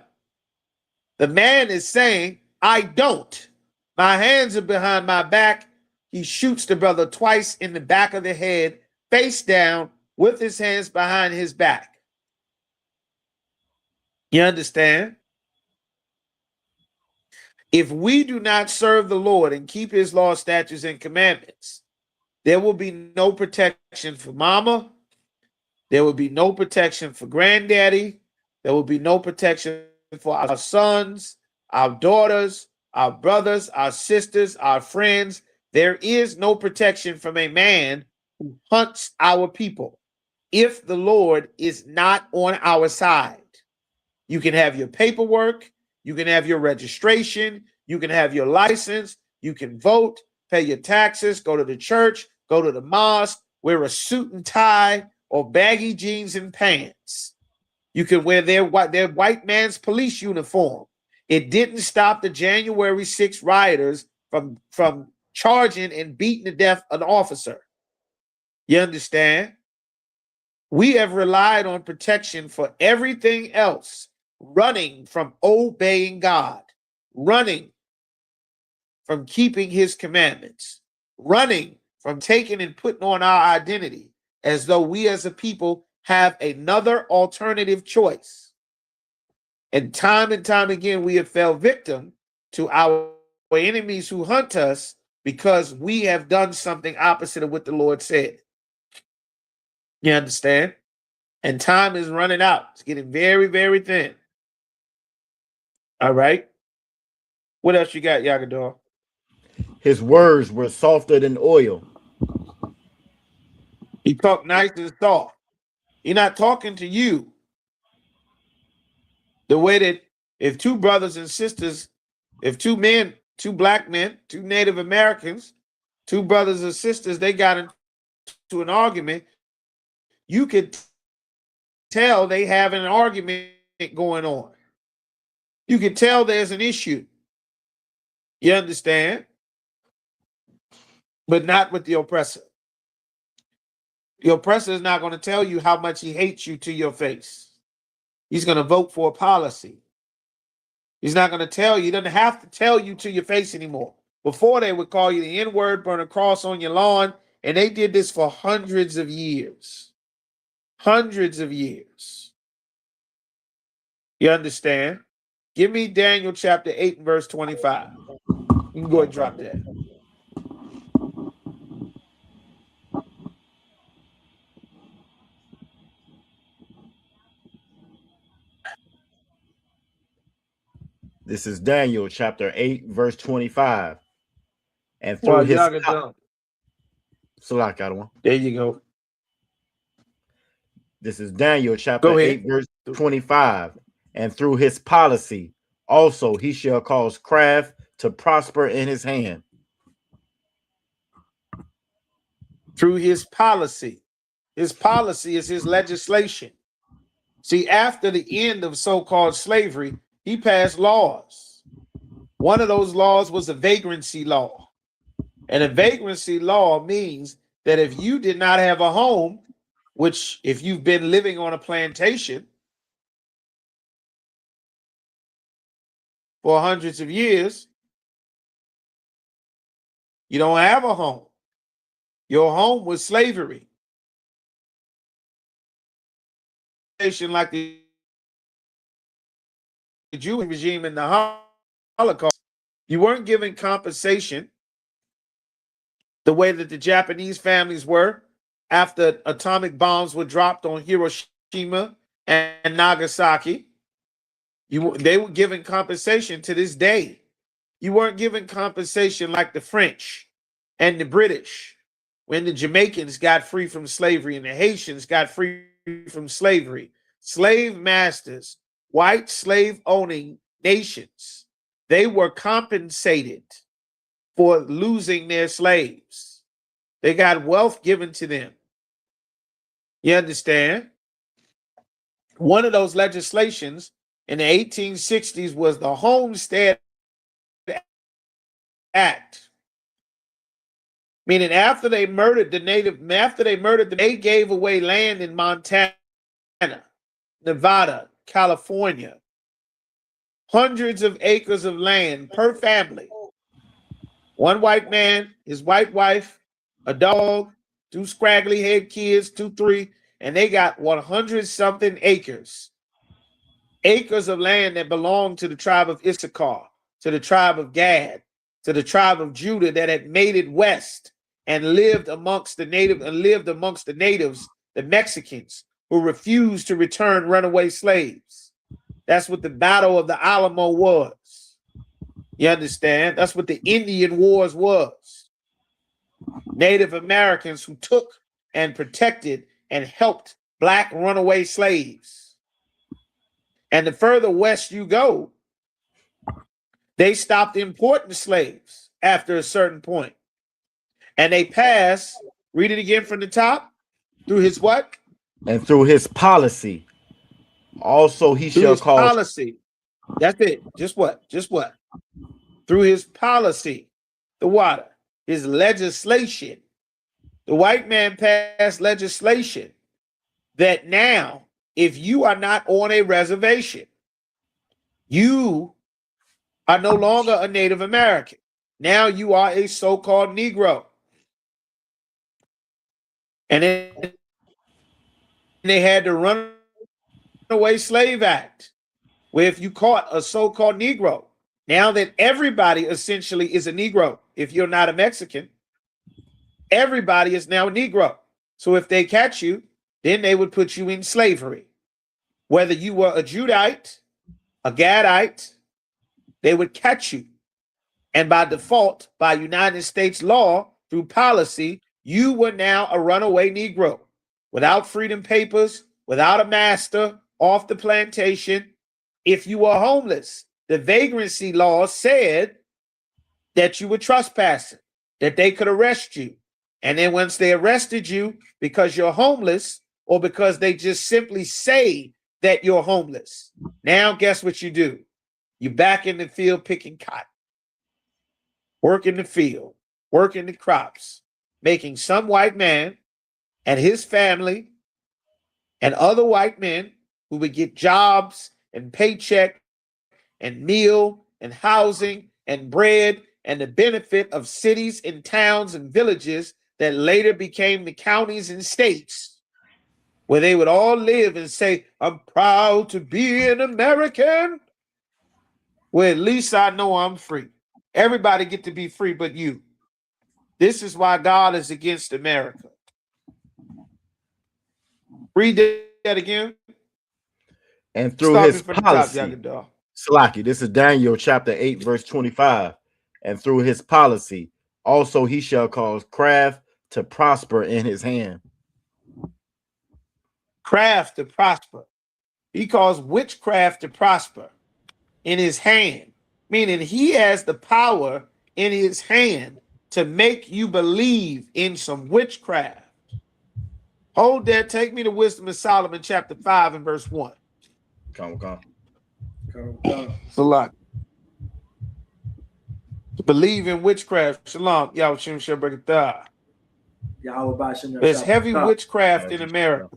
E: The man is saying, I don't. My hands are behind my back. He shoots the brother twice in the back of the head, face down, with his hands behind his back. You understand? If we do not serve the Lord and keep his law, statutes, and commandments, there will be no protection for mama. There will be no protection for granddaddy. There will be no protection for our sons, our daughters, our brothers, our sisters, our friends. There is no protection from a man who hunts our people if the Lord is not on our side. You can have your paperwork, you can have your registration, you can have your license, you can vote, pay your taxes, go to the church, go to the mosque, wear a suit and tie or baggy jeans and pants. You can wear their white man's police uniform. It didn't stop the January 6th rioters from charging and beating to death an officer. You understand? We have relied on protection for everything else, running from obeying God, running from keeping his commandments, running from taking and putting on our identity as though we as a people have another alternative choice. And time again, we have fell victim to our enemies who hunt us because we have done something opposite of what the Lord said. You understand? And time is running out. It's getting very, very thin. All right. What else you got, Yagador?
A: His words were softer than oil.
E: He talked nice and soft. He's not talking to you the way that if two brothers and sisters, if two men, two black men, two Native Americans, two brothers and sisters, they got into an argument, you could tell they have an argument going on. You can tell there's an issue. You understand? But not with the oppressor. The oppressor is not going to tell you how much he hates you to your face. He's going to vote for a policy. He's not going to tell you. He doesn't have to tell you to your face anymore. Before, they would call you the N-word, burn a cross on your lawn, and they did this for hundreds of years. Hundreds of years. You understand? Give me Daniel chapter 8 and verse 25. You can go ahead and drop that.
A: This is Daniel chapter 8, verse 25. And through
E: Well,
A: his
E: y'all get done.
A: Salak got one.
E: There you go.
A: This is Daniel chapter
E: Go ahead.
A: 8, verse 25. And through his policy, also he shall cause craft to prosper in his hand.
E: Through his policy. His policy is his legislation. See, after the end of so-called slavery, he passed laws. One of those laws was a vagrancy law. And a vagrancy law means that if you did not have a home, which if you've been living on a plantation for hundreds of years, you don't have a home. Your home was slavery. Like the Jewish regime in the Holocaust, you weren't given compensation the way that the Japanese families were after atomic bombs were dropped on Hiroshima and Nagasaki. They were given compensation to this day. You weren't given compensation like the French and the British when the Jamaicans got free from slavery and the Haitians got free from slavery. Slave masters, white slave owning nations, they were compensated for losing their slaves. They got wealth given to them. You understand? One of those legislations in the 1860s was the Homestead Act. Meaning after they murdered they gave away land in Montana, Nevada, California. Hundreds of acres of land per family. One white man, his white wife, a dog, 2 scraggly head kids, 2, 3, and they got 100 something acres. Acres of land that belonged to the tribe of Issachar, to the tribe of Gad, to the tribe of Judah that had made it west and lived amongst the natives, the Mexicans, who refused to return runaway slaves. That's what the Battle of the Alamo was. You understand? That's what the Indian Wars was. Native Americans who took and protected and helped black runaway slaves. And the further west you go, they stopped importing slaves after a certain point. And they passed, read it again from the top, through his what?
A: And through his policy, also he shall cause
E: policy. That's it. Just what? Through his policy, the water, his legislation. The white man passed legislation that now, if you are not on a reservation, you are no longer a Native American. Now you are a so-called Negro. And then they had the Runaway Slave Act, where if you caught a so-called Negro, now that everybody essentially is a Negro, if you're not a Mexican, everybody is now a Negro. So if they catch you, then they would put you in slavery. Whether you were a Judite, a Gadite, they would catch you. And by default, by United States law, through policy, you were now a runaway Negro without freedom papers, without a master, off the plantation. If you were homeless, the vagrancy law said that you were trespassing, that they could arrest you. And then once they arrested you because you're homeless or because they just simply say that you're homeless, now guess what you do? You're back in the field picking cotton, working the field, working the crops, making some white man and his family and other white men who would get jobs and paycheck and meal and housing and bread and the benefit of cities and towns and villages that later became the counties and states, where they would all live and say, I'm proud to be an American. Well, at least I know I'm free. Everybody get to be free but you. This is why God is against America. Read that again.
A: And through
E: Start
A: his
E: me from the top,
A: policy,
E: Yagadar.
A: Salaki, this is Daniel chapter 8, verse 25. And through his policy, also he shall cause craft to prosper in his hand.
E: Craft to prosper. He calls witchcraft to prosper in his hand, meaning he has the power in his hand to make you believe in some witchcraft. Hold that. Take me to Wisdom of Solomon, chapter 5 and verse 1.
A: Come.
E: It's a lot. To believe in witchcraft. Shalom. Yahweh Shem Shabbat. There's heavy witchcraft in America.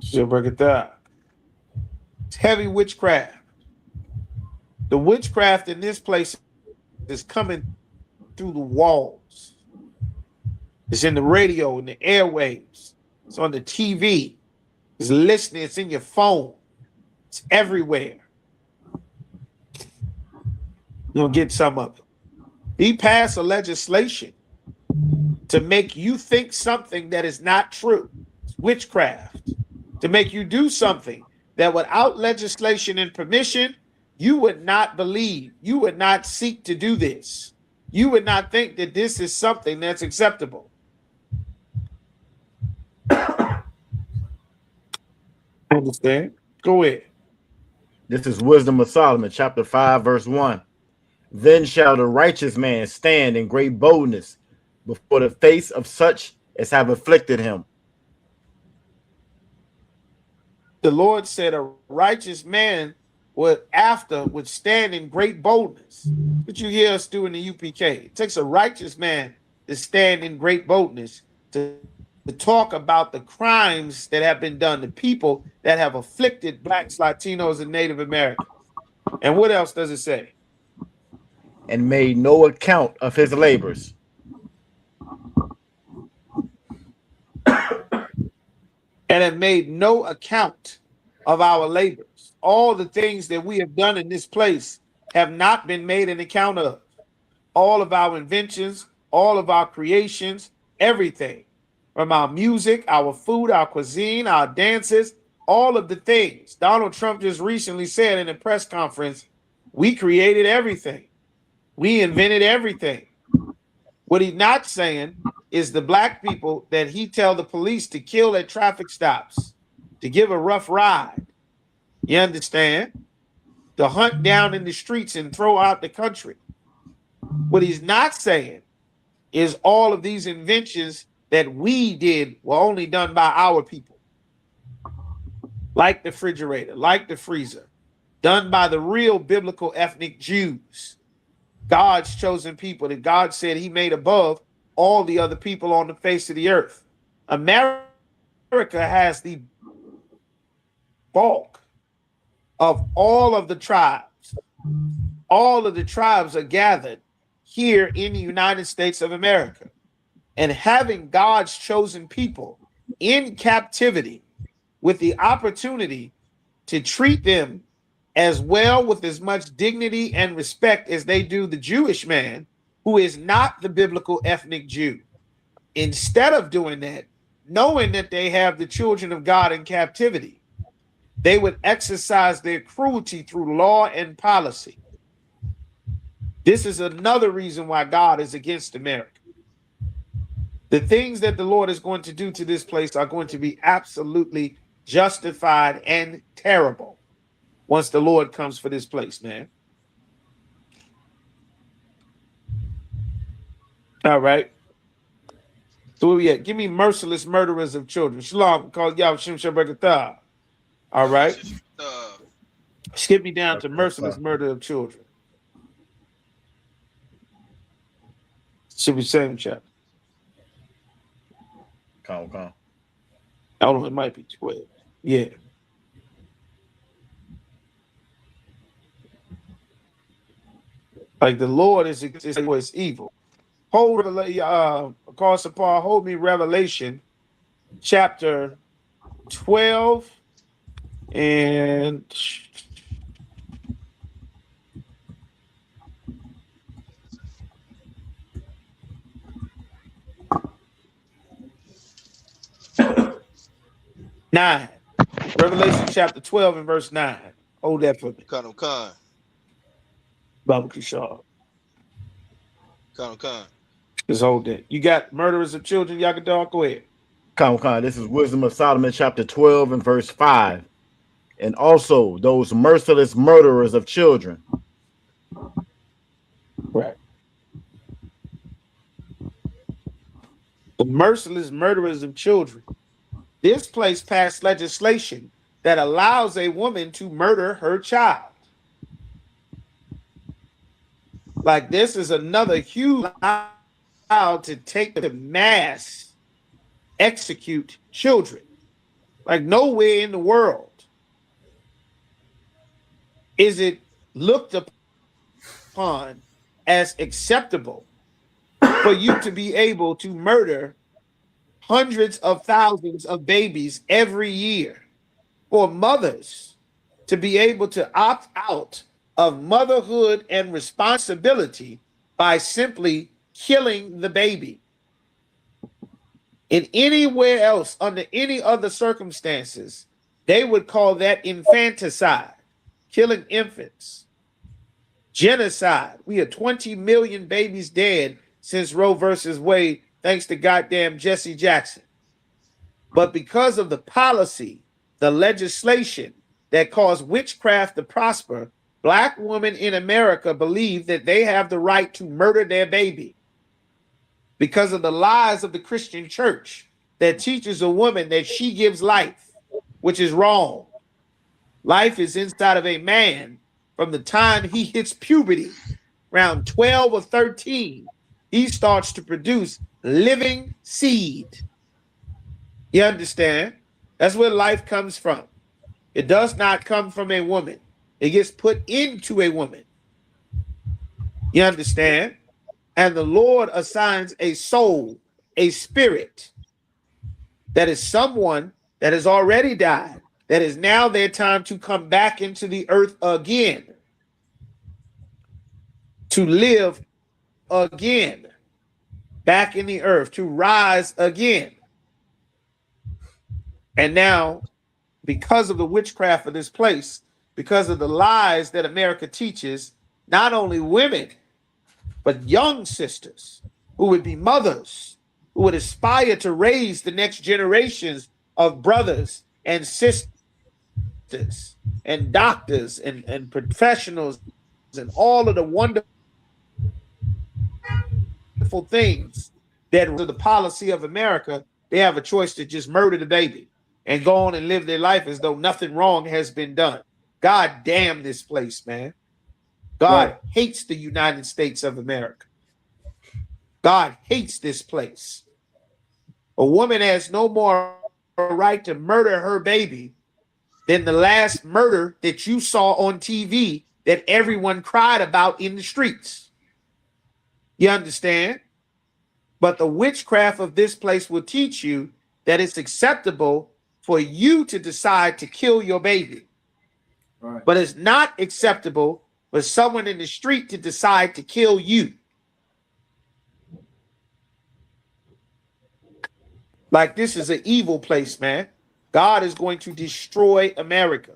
E: Shabbat. It's heavy witchcraft. The witchcraft in this place is coming through the walls. It's in the radio, in the airwaves. It's on the TV. It's listening. It's in your phone. It's everywhere. You'll get some of it. He passed a legislation to make you think something that is not true. It's witchcraft. To make you do something that without legislation and permission, you would not believe. You would not seek to do this. You would not think that this is something that's acceptable. Understand? Go ahead.
A: This is Wisdom of Solomon, chapter 5, verse 1. Then shall the righteous man stand in great boldness before the face of such as have afflicted him.
E: The Lord said a righteous man would stand in great boldness. What you hear us do in the UPK. It takes a righteous man to stand in great boldness to talk about the crimes that have been done to people that have afflicted blacks, Latinos, and Native Americans. And what else does it say?
A: And made no account of his labors.
E: And have made no account of our labors. All the things that we have done in this place have not been made an account of. All of our inventions, all of our creations, everything. From our music, our food, our cuisine, our dances, all of the things. Donald Trump just recently said in a press conference, we created everything. We invented everything. What he's not saying is the black people that he tell the police to kill at traffic stops, to give a rough ride. You understand? To hunt down in the streets and throw out the country. What he's not saying is all of these inventions that we did were only done by our people. Like the refrigerator, like the freezer, done by the real biblical ethnic Jews. God's chosen people that God said he made above all the other people on the face of the earth. America has the bulk of all of the tribes. All of the tribes are gathered here in the United States of America. And having God's chosen people in captivity with the opportunity to treat them as well with as much dignity and respect as they do the Jewish man who is not the biblical ethnic Jew. Instead of doing that, knowing that they have the children of God in captivity, they would exercise their cruelty through law and policy. This is another reason why God is against America. The things that the Lord is going to do to this place are going to be absolutely justified and terrible once the Lord comes for this place, man. All right. So where we at? Give me merciless murderers of children. Shalom, call Yahweh Shem Shabbat. All right. Skip me down to merciless murder of children. Should be same chapter.
A: Come.
E: I don't know, it might be 12. Yeah. Like the Lord is evil. Hold me Revelation chapter 12 and 9. Revelation chapter 12 and verse 9. Hold that for me.
F: Khan.
E: Baba Kishar.
F: Khan.
E: Just hold that. You got murderers of children, Yakadar? Go ahead.
A: Come. This is Wisdom of Solomon, chapter 12 and verse 5. And also those merciless murderers of children.
E: Right. The merciless murderers of children. This place passed legislation that allows a woman to murder her child. Like, this is another huge allowed to take the mass execute children. Like, nowhere in the world is it looked upon as acceptable for you to be able to murder hundreds of thousands of babies every year, for mothers to be able to opt out of motherhood and responsibility by simply killing the baby. In anywhere else, under any other circumstances, they would call that infanticide, killing infants. Genocide. We are 20 million babies dead since Roe versus Wade, thanks to goddamn Jesse Jackson. But because of the policy, the legislation that caused witchcraft to prosper, Black women in America believe that they have the right to murder their baby because of the lies of the Christian church that teaches a woman that she gives life, which is wrong. Life is inside of a man from the time he hits puberty, around 12 or 13, he starts to produce living seed. You understand? That's where life comes from. It does not come from a woman. It gets put into a woman. You understand? And the Lord assigns a soul, a spirit, that is someone that has already died, that is now their time to come back into the earth again, to live again, back in the earth, to rise again. And now, because of the witchcraft of this place, because of the lies that America teaches, not only women, but young sisters who would be mothers, who would aspire to raise the next generations of brothers and sisters and doctors and professionals and all of the wonderful things that are the policy of America, they have a choice to just murder the baby and go on and live their life as though nothing wrong has been done. God damn this place, man. God hates the United States of America. God hates this place. A woman has no more right to murder her baby than the last murder that you saw on TV that everyone cried about in the streets. You understand? But the witchcraft of this place will teach you that it's acceptable for you to decide to kill your baby. Right. But it's not acceptable for someone in the street to decide to kill you. Like, this is an evil place, man. God is going to destroy America.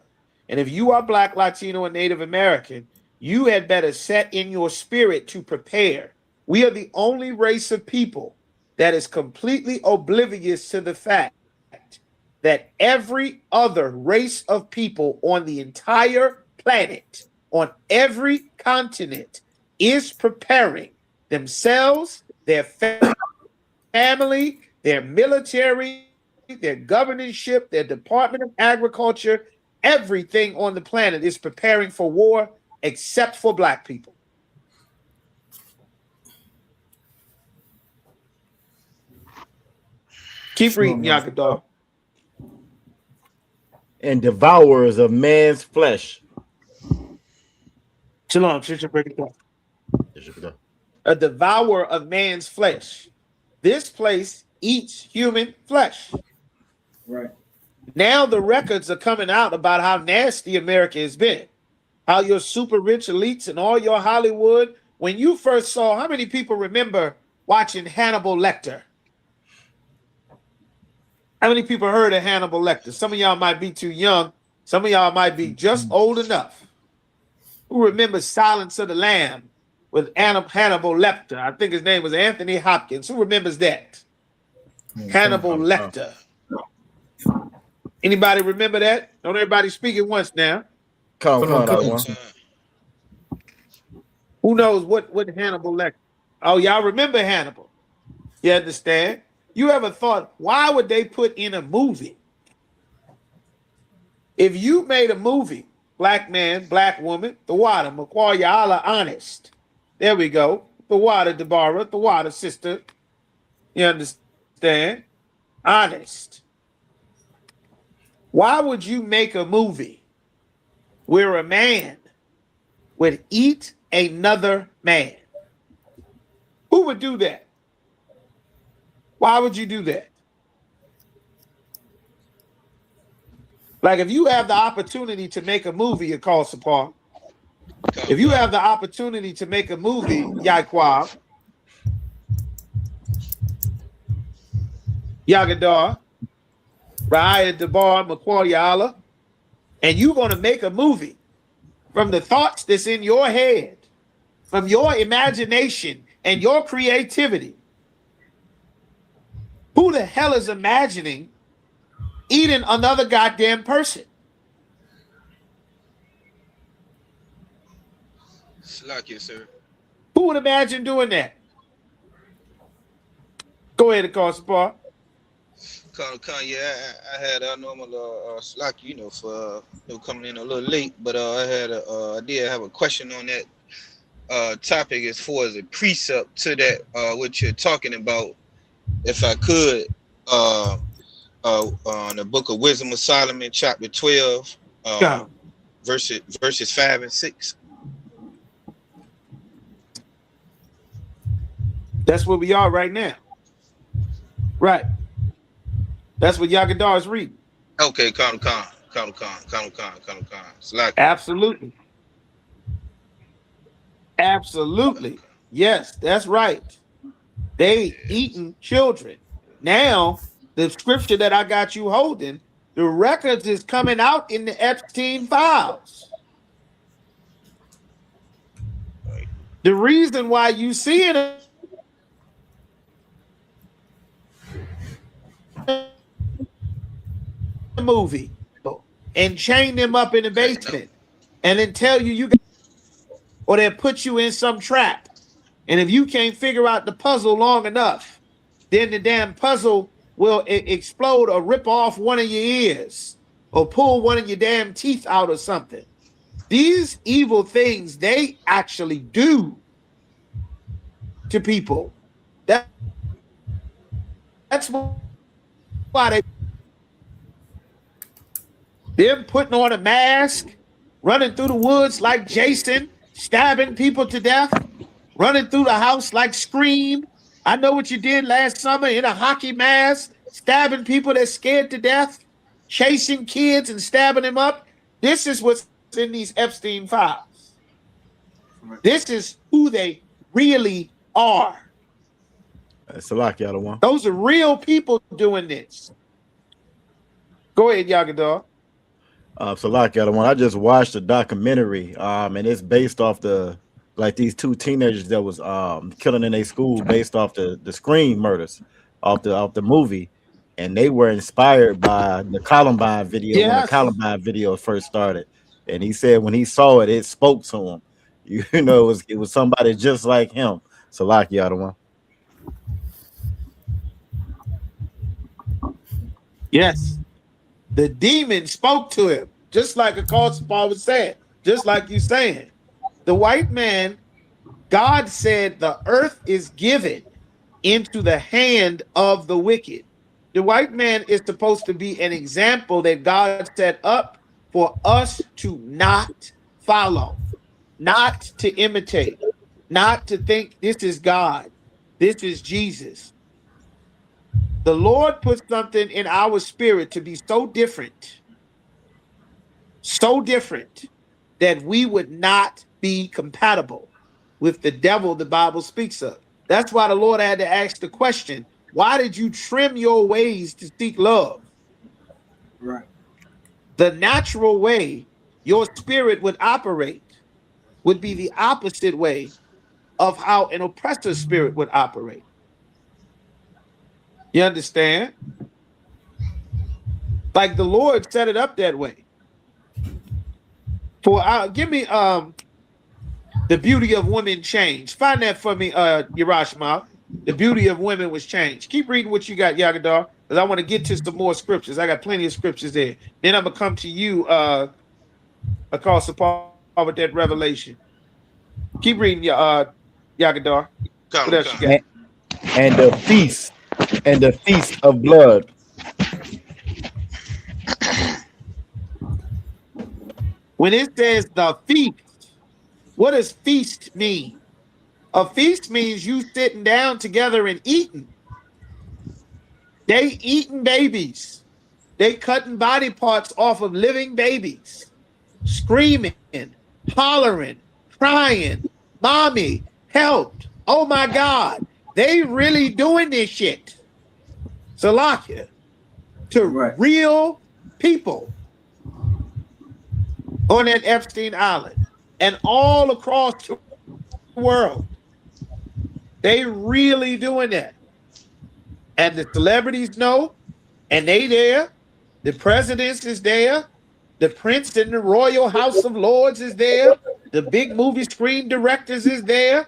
E: And if you are Black, Latino, and Native American, you had better set in your spirit to prepare. We are the only race of people that is completely oblivious to the fact that every other race of people on the entire planet, on every continent, is preparing themselves, their family, their military, their governorship, their Department of Agriculture. Everything on the planet is preparing for war except for Black people. Keep reading, Yakadar.
A: And devourers of man's flesh.
E: Shalom, break it down. A devourer of man's flesh. This place eats human flesh.
C: Right.
E: Now the records are coming out about how nasty America has been. How your super rich elites and all your Hollywood, when you first saw, how many people remember watching Hannibal Lecter? How many people heard of Hannibal Lecter? Some of y'all might be too young. Some of y'all might be just old enough. Who remembers Silence of the Lamb with Hannibal Lecter? I think his name was Anthony Hopkins. Who remembers that? Hannibal Lecter. Anybody remember that? Don't everybody speak at once now.
A: Come on.
E: Who knows what Hannibal Lecter? Oh, y'all remember Hannibal? You understand? You ever thought, why would they put in a movie? If you made a movie, black man, black woman, the water, Makwayala, honest. There we go. The water, Deborah, the water, sister. You understand? Honest. Why would you make a movie where a man would eat another man? Who would do that? Why would you do that? Like if you have the opportunity to make a movie, you call Sapar. If you have the opportunity to make a movie, Yaquab, Yagadar, Raya Debar, Makwayala, and you're going to make a movie from the thoughts that's in your head, from your imagination and your creativity. Who the hell is imagining eating another goddamn person?
F: Slack, sir.
E: Who would imagine doing that? Go ahead, Akasapar.
F: Yeah, I had a normal slack, for coming in a little late, but I did have a question on that topic as far as a precept to that what you're talking about. If I could, on the Book of Wisdom of Solomon, chapter 12, verses 5 and 6.
E: That's where we are right now. Right. That's what Yagadar is reading.
F: Okay, Khan.
E: Absolutely. Absolutely. Yes, that's right. They eating children. Now, the scripture that I got you holding, the records is coming out in the Epstein files. The reason why you see it movie and chain them up in the basement and then tell you got, or they'll put you in some trap. And if you can't figure out the puzzle long enough, then the damn puzzle will explode or rip off one of your ears or pull one of your damn teeth out or something. These evil things, they actually do to people. That's why they're putting on a mask, running through the woods like Jason, stabbing people to death, running through the house like Scream. I know what you did last summer in a hockey mask, stabbing people that's scared to death, chasing kids and stabbing them up. This is what's in these Epstein files. This is who they really are.
A: Salaki, y'all the one.
E: Those are real people doing this. Go ahead, Yagadar.
A: Salaki, y'all the one. I just watched a documentary, and it's based off these two teenagers that was killing in their school based off the Scream murders off the movie, and they were inspired by the Columbine video when the Columbine video first started. And he said when he saw it, it spoke to him. You know, it was somebody just like him. Salaki, y'all the one.
E: Yes. The demon spoke to him, just like Paul was saying, just like you saying. The white man, God said the earth is given into the hand of the wicked. The white man is supposed to be an example that God set up for us to not follow, not to imitate, not to think this is God, this is Jesus. The Lord put something in our spirit to be so different that we would not be compatible with the devil the Bible speaks of. That's why the Lord had to ask the question, Why did you trim your ways to seek love?
C: Right.
E: The natural way your spirit would operate would be the opposite way of how an oppressor's spirit would operate. You understand? Like the Lord set it up that way. Give me the beauty of women changed. Find that for me, Yerashma. The beauty of women was changed. Keep reading what you got, Yagadar, because I want to get to some more scriptures. I got plenty of scriptures there. Then I'm gonna come to you, across the Paul with that revelation. Keep reading, Yagadar. What else you got?
A: And the feast of blood.
E: When it says the feast, what does feast mean? A feast means you sitting down together and eating. They eating babies. They cutting body parts off of living babies, screaming, hollering, crying, mommy, help. Oh my God. They really doing this shit. Salakia, to real people on that Epstein Island and all across the world. They really doing that. And the celebrities know, and they there. The president is there. The prince in the Royal House of Lords is there. The big movie screen directors is there.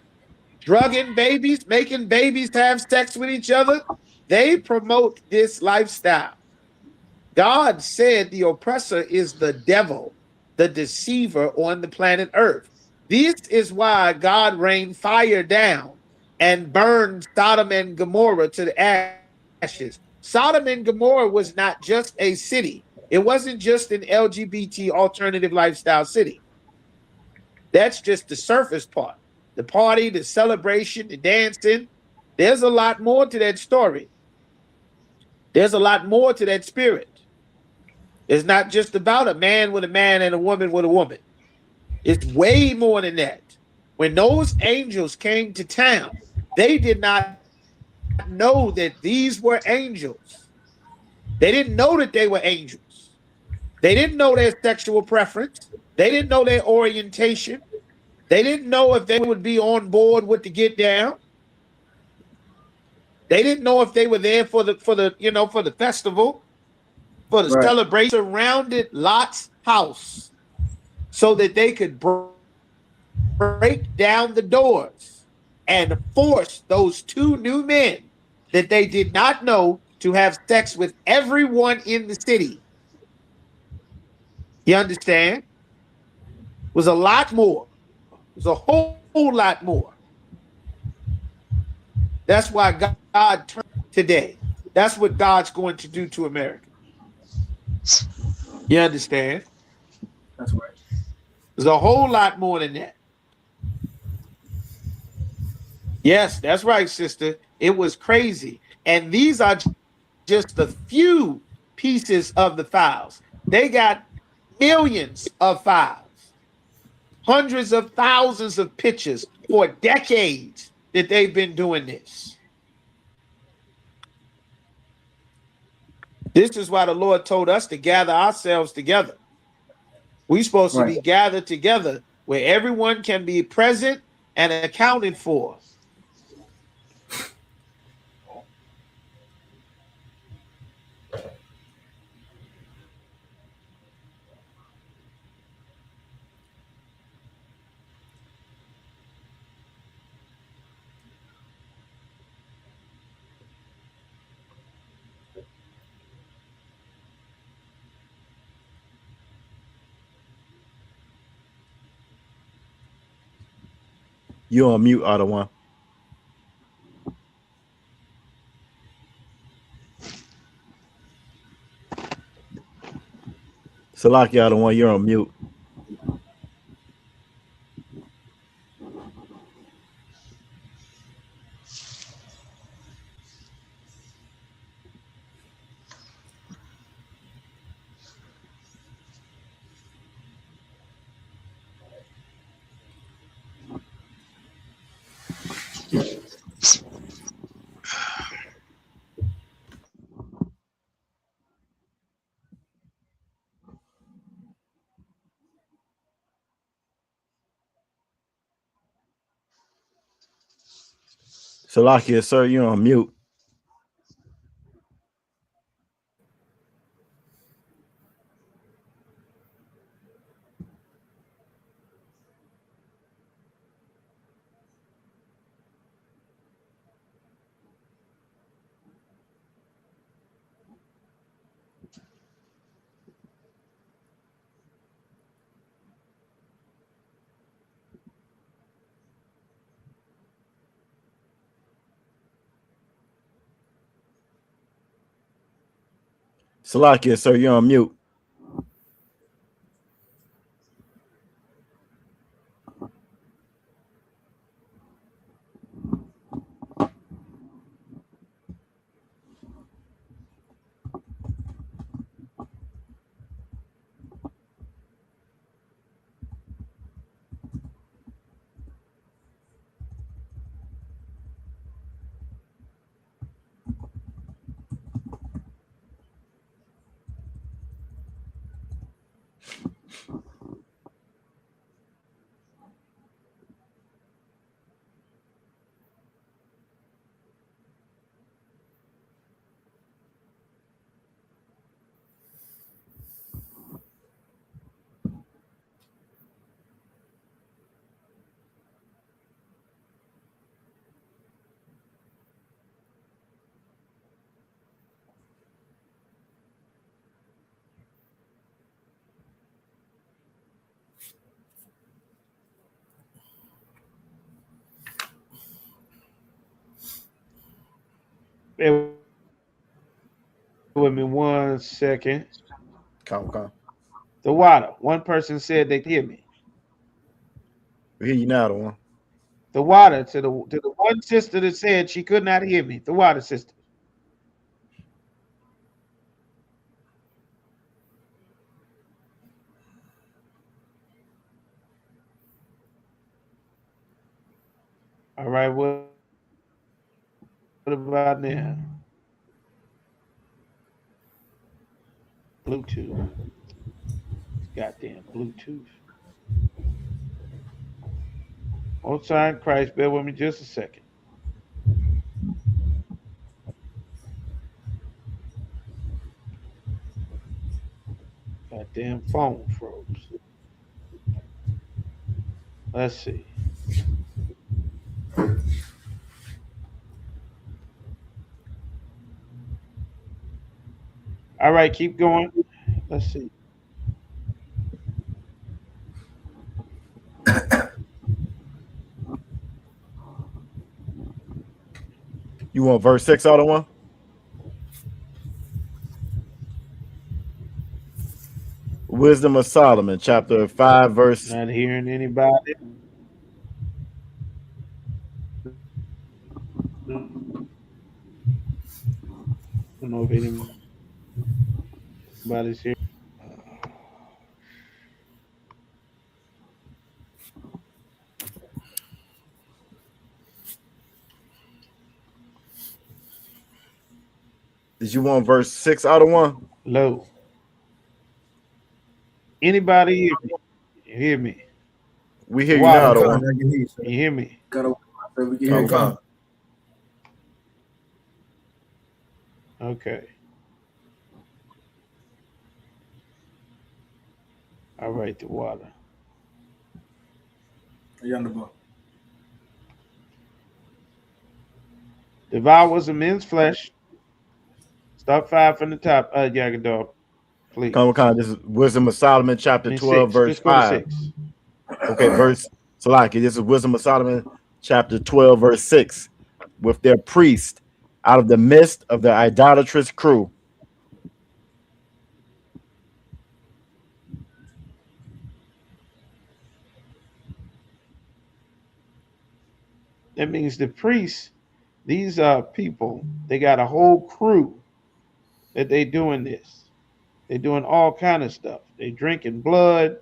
E: Drugging babies, making babies have sex with each other. They promote this lifestyle. God said the oppressor is the devil, the deceiver on the planet Earth. This is why God rained fire down and burned Sodom and Gomorrah to the ashes. Sodom and Gomorrah was not just a city. It wasn't just an LGBT alternative lifestyle city. That's just the surface part. The party, the celebration, the dancing. There's a lot more to that story. There's a lot more to that spirit. It's not just about a man with a man and a woman with a woman. It's way more than that. When those angels came to town, they did not know that these were angels. They didn't know that they were angels. They didn't know their sexual preference. They didn't know their orientation. They didn't know if they would be on board with the get down. They didn't know if they were there for the festival, for the celebration. Surrounded Lot's house so that they could break down the doors and force those two new men that they did not know to have sex with everyone in the city. You understand? It was a lot more. It was a whole lot more. That's why God turned today. That's what God's going to do to America. You understand?
C: That's right.
E: There's a whole lot more than that. Yes, that's right, sister. It was crazy. And these are just a few pieces of the files. They got millions of files, hundreds of thousands of pictures for decades that they've been doing this. This is why the Lord told us to gather ourselves together. We're supposed to be gathered together where everyone can be present and accounted for.
A: You're on mute, Ottawa. Salaki Ottawa, you're on mute. Salakia, sir, you're on mute. Salakia, sir, you're on mute.
D: Bear with me 1 second.
A: Come.
D: The water. One person said they could hear me.
A: We hear you now, the one.
D: The water to the one sister that said she could not hear me. The water sister. All right, what about now? Bluetooth. Goddamn Bluetooth. On time, Christ, bear with me just a second. Goddamn phone froze. Let's see. All right, keep going. Let's see.
A: You want verse 6 out of one? Wisdom of Solomon, chapter 5, verse.
D: Not hearing anybody. I don't know if anybody's here.
A: Did you want verse 6 out of one?
D: Low. Anybody hear me? You hear me?
A: We hear you
D: Water.
A: now, the one.
D: You hear me?
A: Come.
D: Okay. All right, the water. Devours a men's flesh. Start 5 from the top. Yagador, please.
A: Come. This is Wisdom of Solomon, chapter 12,
D: 6.
A: verse
D: Just go to
A: 5.
D: 6.
A: Okay, verse Salaki. This is Wisdom of Solomon, chapter 12, verse 6. With their priest out of the midst of the idolatrous crew.
D: That means the priests, these are people, they got a whole crew that they doing this. They doing all kind of stuff. They drinking blood.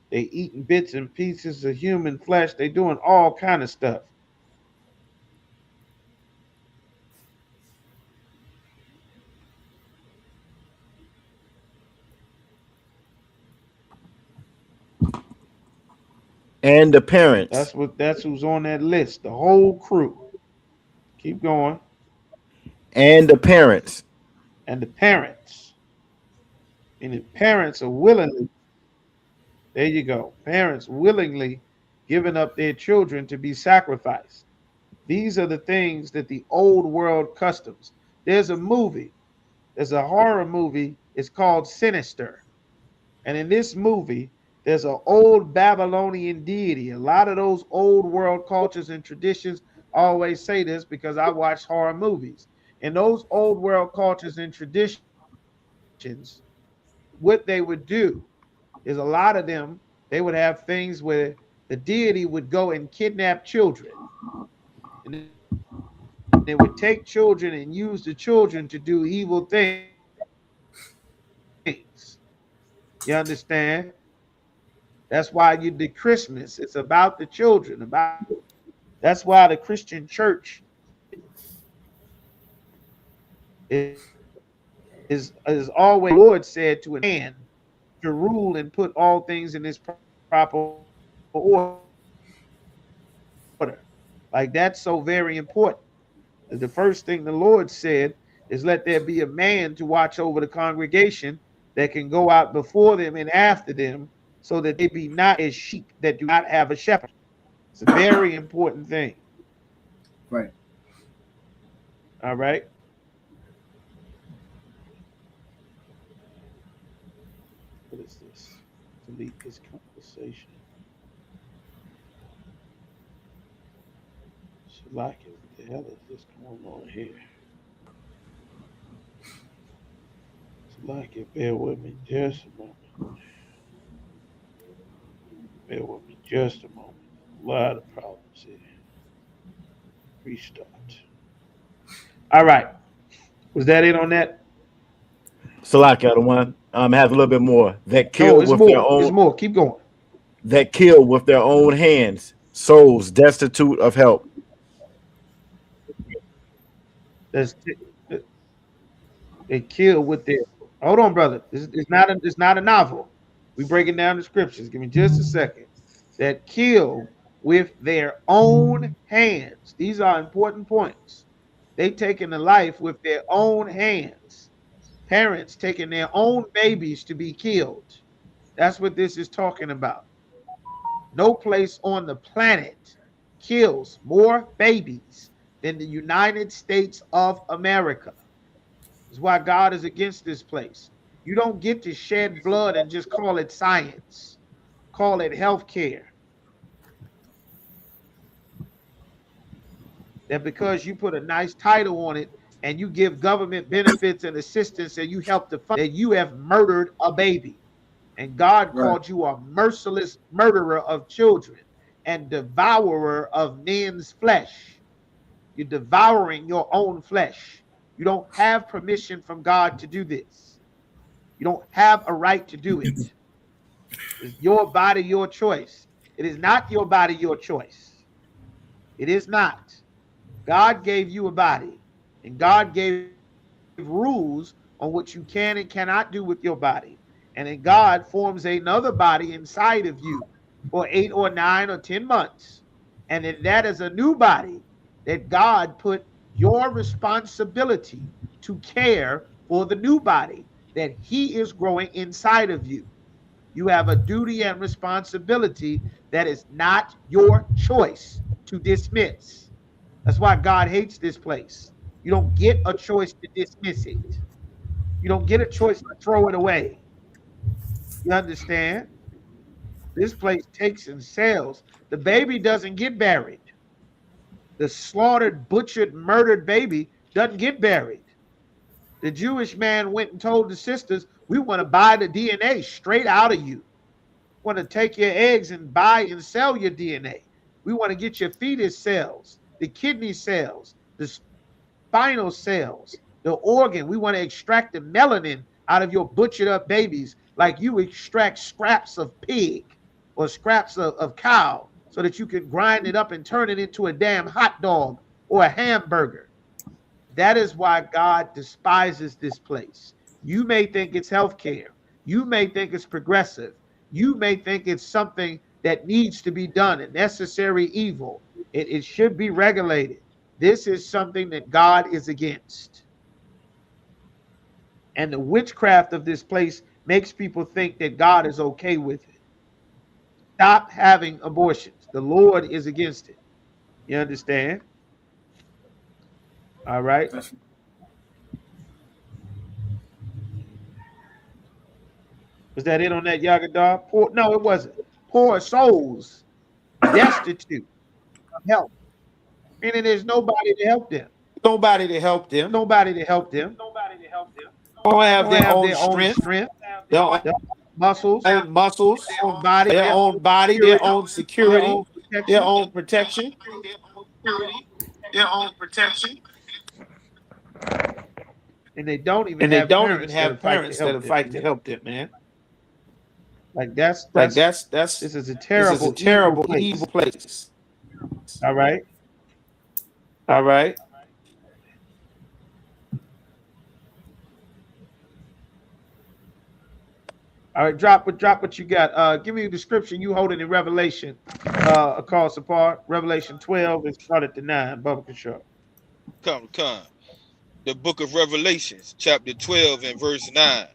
D: They eating bits and pieces of human flesh. They doing all kind of stuff.
A: And the parents.
D: That's who's on that list. The whole crew. Keep going.
A: and the parents.
D: And the parents. And the parents are willingly, there you go. Parents willingly giving up their children to be sacrificed. These are the things that the old world customs. There's a movie, there's a horror movie. It's called Sinister. And in this movie, there's an old Babylonian deity. A lot of those old world cultures and traditions, I always say this because I watch horror movies. In those old world cultures and traditions, what they would do is a lot of them, they would have things where the deity would go and kidnap children. And they would take children and use the children to do evil things. You understand? That's why you do Christmas. It's about the children. About that's why the Christian church is always, the Lord said, to a man to rule and put all things in his proper order. Like that's so very important. The first thing the Lord said is, let there be a man to watch over the congregation that can go out before them and after them, so that they be not as sheep that do not have a shepherd. It's a very important thing.
G: Right.
D: All right. What is this? Delete this conversation. Like it. What the hell is this going on here? Like it. Bear with me just a moment. Bear with me just a moment. A lot of problems here. Restart. All right. Was that it on that?
A: Salaki, the one has a little bit more that
D: No,
A: kill
D: it's
A: with
D: more.
A: their
D: It's
A: own
D: more. Keep going.
A: that kill with their own hands, souls destitute of help.
D: That's they kill with their. Hold on, brother. It's not a novel. We breaking down the scriptures. Give me just a second. That kill with their own hands. These are important points. They taking the life with their own hands. Parents taking their own babies to be killed. That's what this is talking about. No place on the planet kills more babies than the United States of America. That's why God is against this place. You don't get to shed blood and just call it science, call it health care. That because you put a nice title on it and you give government benefits and assistance and you help to fund, that you have murdered a baby. And God
G: Right.
D: called you a merciless murderer of children and devourer of men's flesh. You're devouring your own flesh. You don't have permission from God to do this. You don't have a right to do it. It's your body, your choice. It is not your body, your choice. It is not. God gave you a body, and God gave rules on what you can and cannot do with your body. And then God forms another body inside of you for 8 or 9 or 10 months. And then that is a new body that God put your responsibility to care for the new body that He is growing inside of you. You have a duty and responsibility that is not your choice to dismiss. That's why God hates this place. You don't get a choice to dismiss it. You don't get a choice to throw it away. You understand? This place takes and sells. The baby doesn't get buried. The slaughtered, butchered, murdered baby doesn't get buried. The Jewish man went and told the sisters, we want to buy the DNA straight out of you. We want to take your eggs and buy and sell your DNA. We want to get your fetus cells, the kidney cells, the spinal cells, the organ. We want to extract the melanin out of your butchered up babies like you extract scraps of pig or scraps of cow so that you can grind it up and turn it into a damn hot dog or a hamburger. That is why God despises this place. You may think it's healthcare. You may think it's progressive. You may think it's something that needs to be done, a necessary evil. It should be regulated.
E: This is something that God is against. And the witchcraft of this place makes people think that God is okay with it. Stop having abortions. The Lord is against it. You understand? All right. Was that it on that Yagadar? Poor, no, it wasn't. Poor souls, destitute of help. Meaning there's nobody to help them.
G: Nobody to help them.
E: Nobody to help them.
G: Don't have
E: Don't
G: their
E: have
G: own
E: their own
G: strength,
E: strength,
G: their own
E: their own muscles,
G: muscles,
E: their own body,
G: their
E: their
G: own
E: own
G: security, their
E: protection,
G: own protection.
E: and they don't even
G: And they
E: have
G: don't even
E: parents that'll
G: have
E: fight to
G: parents
E: help
G: that'll
E: them.
G: fight to help them, man.
E: Like that's
G: This
E: this is a
G: is a
E: terrible,
G: terrible,
E: evil
G: evil
E: place.
G: place.
E: All right.
G: All right.
E: All right, drop what you got. Give me a description you holding in Revelation, across apart. Revelation 12 and start at the 9. Bubba Kishore.
F: Come. The book of Revelations, chapter 12 and verse 9.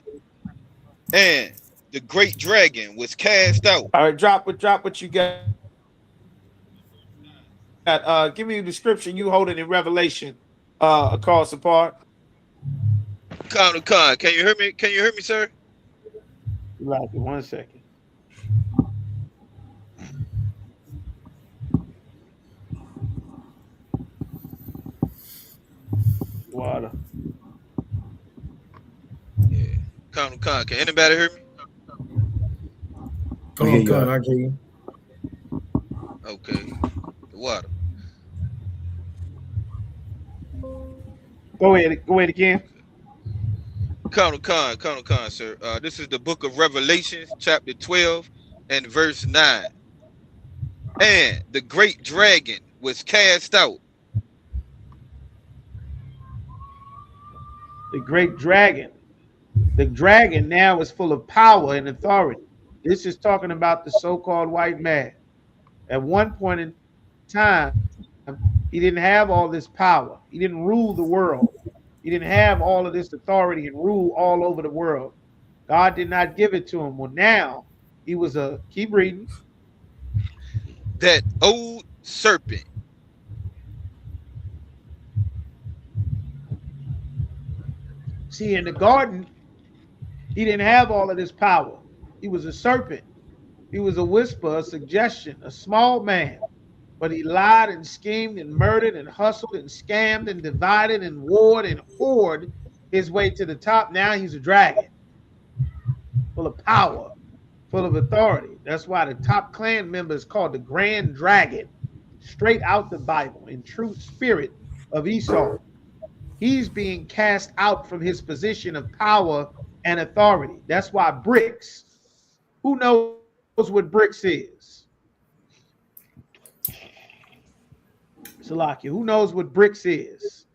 F: And the great dragon was cast out.
G: All right, drop what you got. Give me a description you holding in Revelation across apart.
F: Come. Can you hear me? Can you hear me, sir?
E: Like it 1 second. Water.
F: Yeah. Come. Can anybody hear me?
A: We hear you.
C: I hear you.
F: Okay. The water.
E: Go ahead again.
F: Come, sir. This is the book of Revelations, chapter 12 and verse 9. And the great dragon was cast out.
E: The great dragon. The dragon now is full of power and authority. This is talking about the so-called white man. At one point in time, he didn't have all this power. He didn't rule the world. He didn't have all of this authority and rule all over the world. God did not give it to him. Well, now he was keep reading.
F: That old serpent.
E: See, in the garden, he didn't have all of this power. He was a serpent. He was a whisper, a suggestion, a small man. But he lied and schemed and murdered and hustled and scammed and divided and warred and whored his way to the top. Now he's a dragon, full of power, full of authority. That's why the top clan member is called the Grand Dragon, straight out the Bible, in true spirit of Esau. He's being cast out from his position of power and authority. That's why BRICS, who knows what BRICS is? Salakia, who knows what BRICS is?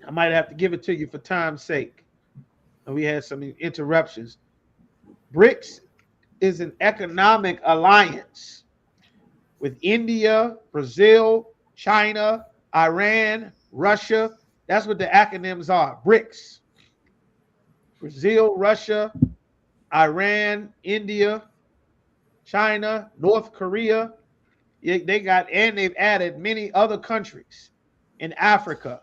E: I might have to give it to you for time's sake. We had some interruptions. BRICS is an economic alliance with India, Brazil, China, Iran, Russia. That's what the acronyms are. BRICS. Brazil, Russia, Iran, India, China, North Korea. They got, and they've added many other countries in Africa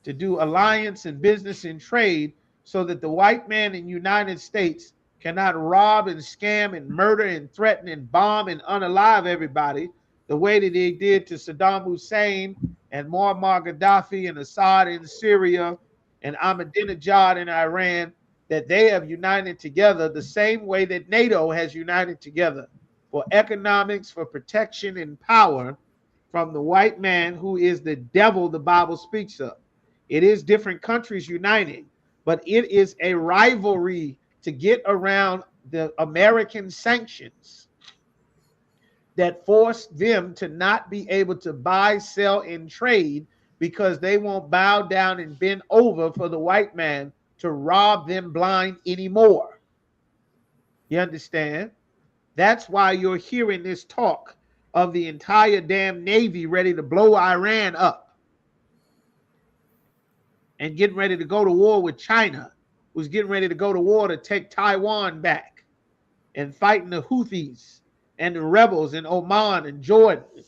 E: to do alliance and business and trade so that the white man in the United States cannot rob and scam and murder and threaten and bomb and unalive everybody the way that they did to Saddam Hussein and Muammar Gaddafi and Assad in Syria and Ahmadinejad in Iran, that they have united together the same way that NATO has united together for economics, for protection and power from the white man who is the devil the Bible speaks of. It is different countries uniting, but it is a rivalry to get around the American sanctions that force them to not be able to buy, sell, and trade because they won't bow down and bend over for the white man to rob them blind anymore. You understand? That's why you're hearing this talk of the entire damn Navy ready to blow Iran up and getting ready to go to war with China, who's getting ready to go to war to take Taiwan back and fighting the Houthis and the rebels in Oman and Jordan.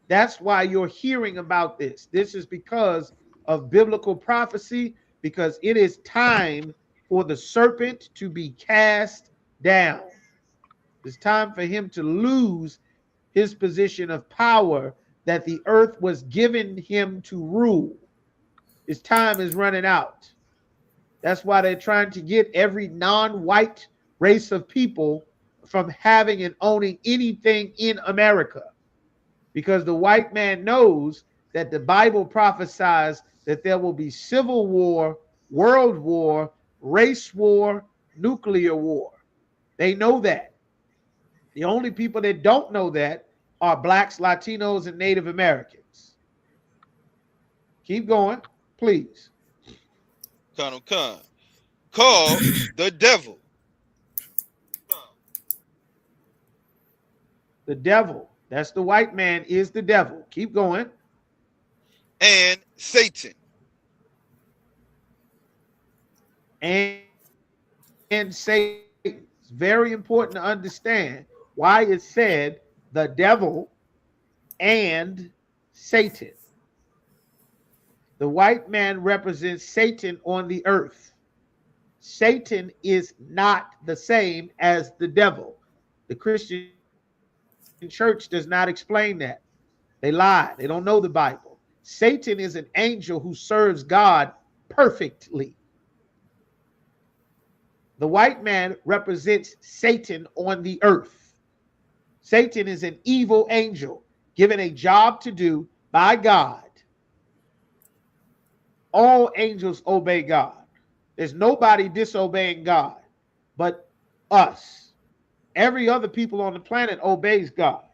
E: That's why you're hearing about this. This is because of biblical prophecy, because it is time for the serpent to be cast down. It's time for him to lose his position of power that the earth was given him to rule. His time is running out. That's why they're trying to get every non-white race of people from having and owning anything in America. Because the white man knows that the Bible prophesies that there will be civil war, world war, race war, nuclear war. They know that. The only people that don't know that are blacks, Latinos, and Native Americans. Keep going, please.
F: Colonel Khan. Called the devil.
E: The devil. That's the white man is the devil. Keep going.
F: And Satan.
E: And Satan. It's very important to understand why it said the devil and Satan. The white man represents Satan on the earth. Satan is not the same as the devil. The Christian church does not explain that. They lie. They don't know the Bible. Satan is an angel who serves God perfectly. The white man represents Satan on the earth. Satan is an evil angel given a job to do by God. All angels obey God. There's nobody disobeying God but us. Every other people on the planet obeys God.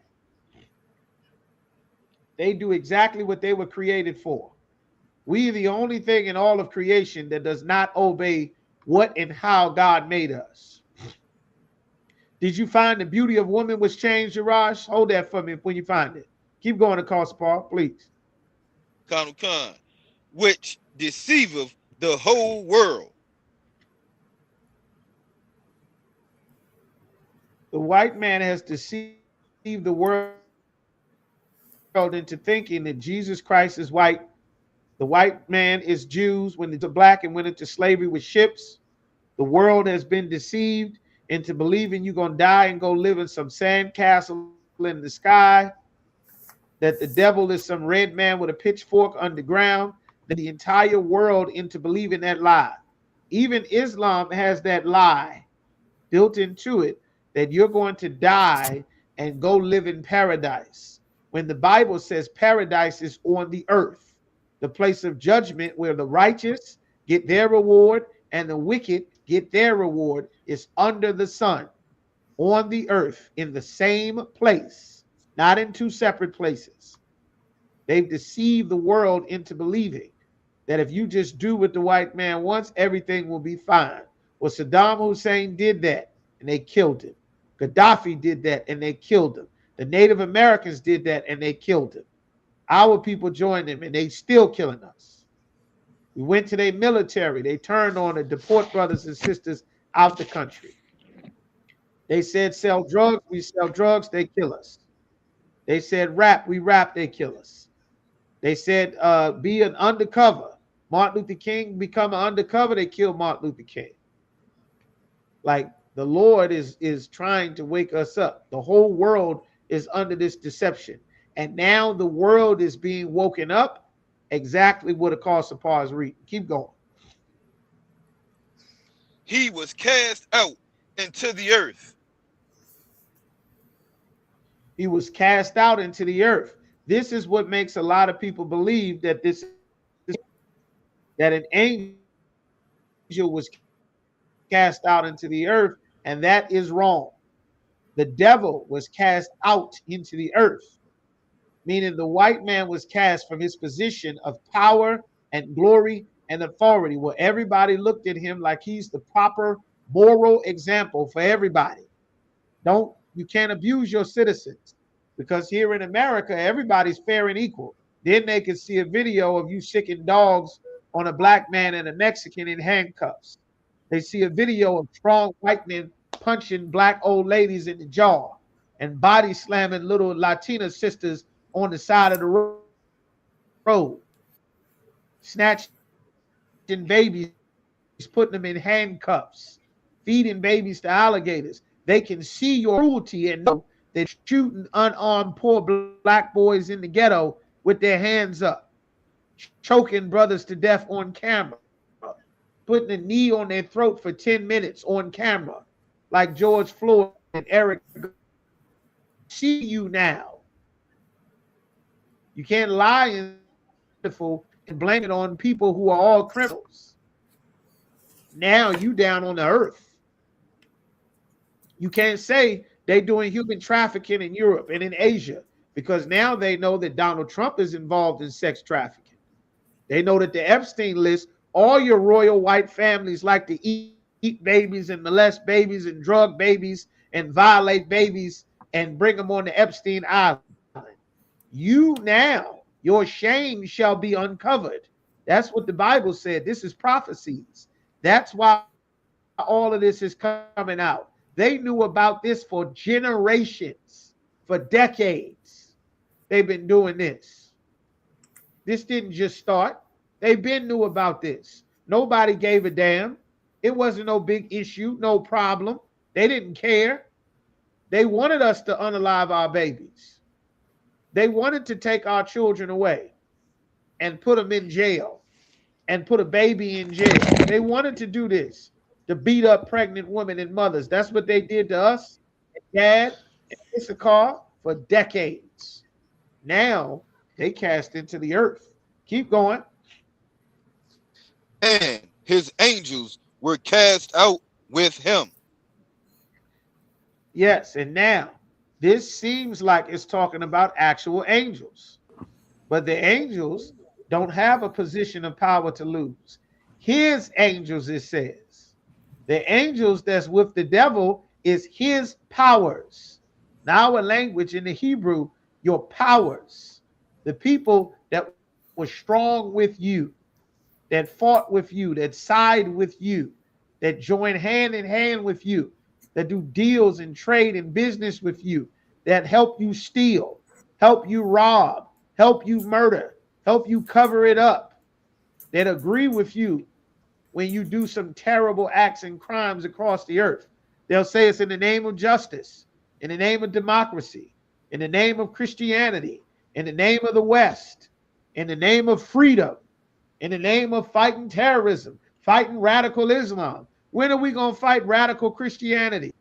E: They do exactly what they were created for. We are the only thing in all of creation that does not obey what and how God made us. Did you find the beauty of woman was changed, Jirash? Hold that for me when you find it. Keep going to Paul, please.
F: Colonel Khan. Which deceiveth the whole world.
E: The white man has deceived the world into thinking that Jesus Christ is white. The white man is Jews when it's black and went into slavery with ships. The world has been deceived into believing you're going to die and go live in some sand castle in the sky, that the devil is some red man with a pitchfork underground, that the entire world into believing that lie. Even Islam has that lie built into it that you're going to die and go live in paradise, when the Bible says paradise is on the earth, the place of judgment where the righteous get their reward and the wicked get their reward is under the sun, on the earth, in the same place, not in two separate places. They've deceived the world into believing that if you just do what the white man wants, everything will be fine. Well, Saddam Hussein did that and they killed him. Gaddafi did that and they killed him. The Native Americans did that and they killed him. Our people joined them and they still killing us. We went to their military. They turned on and deport brothers and sisters out the country. They said sell drugs, we sell drugs, they kill us. They said rap, we rap, they kill us. They said be an undercover. Martin Luther King become an undercover, they kill Martin Luther King. Like the Lord is trying to wake us up. The whole world is under this deception. And now the world is being woken up. Exactly what Apostle Paul is reading. Keep going.
F: He was cast out into the earth.
E: He was cast out into the earth. This is what makes a lot of people believe that that an angel was cast out into the earth, and that is wrong. The devil was cast out into the earth, meaning the white man was cast from his position of power and glory and authority, where everybody looked at him like he's the proper moral example for everybody. You can't abuse your citizens. because here in America, everybody's fair and equal. Then they could see a video of you sicking dogs on a black man and a Mexican in handcuffs. They see a video of strong white men punching black old ladies in the jaw and body slamming little Latina sisters on the side of the road, snatching babies, putting them in handcuffs, feeding babies to alligators. They can see your cruelty and know that shooting unarmed poor black boys in the ghetto with their hands up, choking brothers to death on camera, putting a knee on their throat for 10 minutes on camera, like George Floyd and Eric Garner. See you now. You can't lie and say it's wonderful and blame it on people who are all criminals. Now you down on the earth. You can't say they're doing human trafficking in Europe and in Asia because now they know that Donald Trump is involved in sex trafficking. They know that the Epstein list, all your royal white families like to eat babies and molest babies and drug babies and violate babies and bring them on the Epstein Island. You now, your shame shall be uncovered. That's what the Bible said. This is prophecies. That's why all of this is coming out. They knew about this for generations, for decades. They've been doing this. This didn't just start. They been knew about this. Nobody gave a damn. It wasn't no big issue, no problem. They didn't care. They wanted us to unalive our babies. They wanted to take our children away and put them in jail and put a baby in jail. They wanted to do this, to beat up pregnant women and mothers. That's what they did to us, and Dad, and Issachar for decades. Now they cast into the earth. Keep going.
F: And his angels were cast out with him.
E: Yes, and now this seems like it's talking about actual angels, but the angels don't have a position of power to lose. His angels, it says. The angels that's with the devil is his powers. Now, a language in the Hebrew, your powers, the people that were strong with you, that fought with you, that side with you, that join hand in hand with you, that do deals and trade and business with you, that help you steal, help you rob, help you murder, help you cover it up, that agree with you when you do some terrible acts and crimes across the earth. They'll say it's in the name of justice, in the name of democracy, in the name of Christianity, in the name of the West, in the name of freedom, in the name of fighting terrorism, fighting radical Islam. When are we going to fight radical Christianity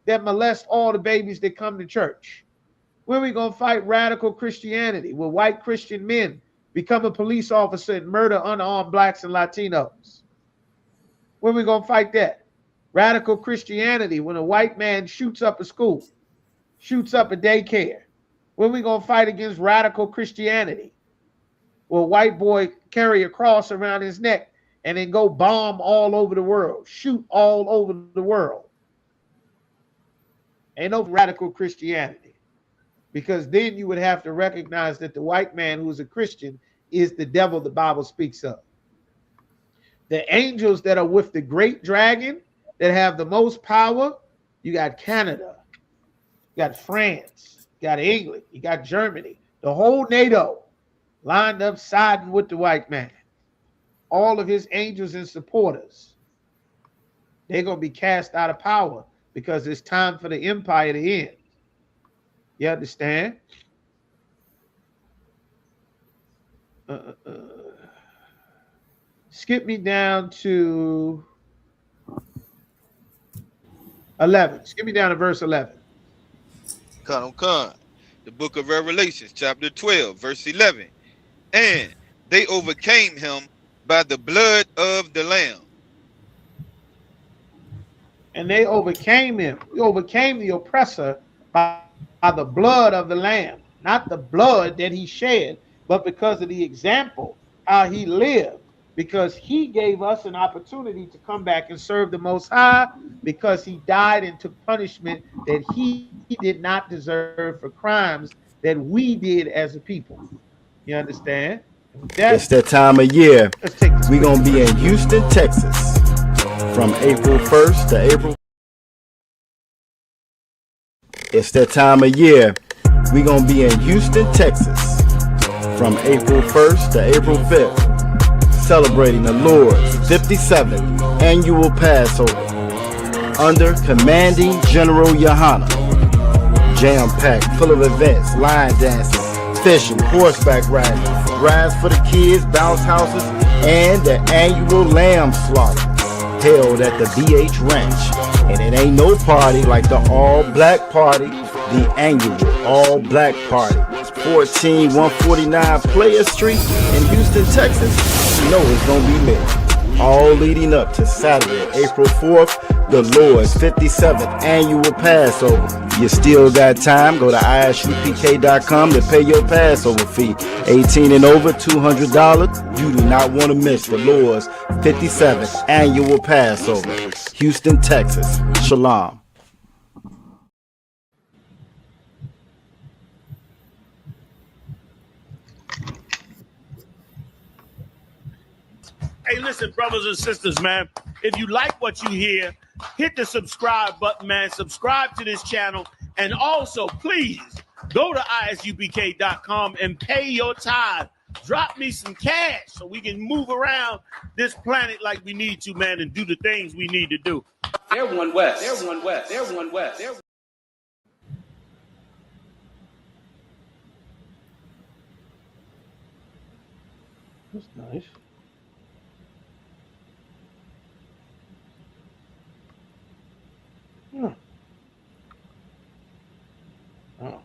E: that molest all the babies that come to church? When are we going to fight radical Christianity where white Christian men become a police officer and murder unarmed blacks and Latinos? When are we going to fight that? Radical Christianity when a white man shoots up a school, shoots up a daycare. When are we going to fight against radical Christianity where a white boy carry a cross around his neck and then go bomb all over the world, shoot all over the world? Ain't no radical Christianity, because then you would have to recognize that the white man who is a Christian is the devil the Bible speaks of. The angels that are with the great dragon that have the most power, you got Canada, you got France, you got England, you got Germany, the whole NATO lined up siding with the white man. All of his angels and supporters, they're going to be cast out of power because it's time for the empire to end. You understand? Skip me down to 11. Skip me down to verse 11.
F: Khan. The book of Revelation, chapter 12, verse 11. And they overcame him by the blood of the Lamb.
E: And they overcame him. We overcame the oppressor by the blood of the Lamb. Not the blood that he shed, but because of the example, how he lived. Because he gave us an opportunity to come back and serve the Most High, because he died and took punishment that he did not deserve for crimes
D: that we did as a people. You understand?
A: It's that time of year.
D: Let's take this.
A: We're going to be in Houston, Texas from April 1st to April. It's that time of year. We're going to be in Houston, Texas from April 1st to April 5th, celebrating the Lord's 57th annual Passover under Commanding General Yohana. Jam-packed, full of events, line dancing, fishing, horseback riding, rides for the kids, bounce houses, and the annual lamb slaughter held at the BH Ranch. And it ain't no party like the all-black party, the annual all-black party. 14149 Player Street in Houston, Texas. You know it's gonna be lit. All leading up to Saturday, April 4th, the Lord's 57th annual Passover. You still got time. Go to ISUPK.com to pay your Passover fee. 18 and over, $200. You do not want to miss the Lord's 57th annual Passover. Houston, Texas. Shalom.
B: Hey, listen, brothers and sisters, man. If you like what you hear, hit the subscribe button, man. Subscribe to this channel. And also, please, go to ISUPK.com and pay your tithe. Drop me some cash so we can move around this planet like we need to, man, and do the things we need to do.
H: They're one west. They're one west. They're one west. They're
D: That's nice. Oh.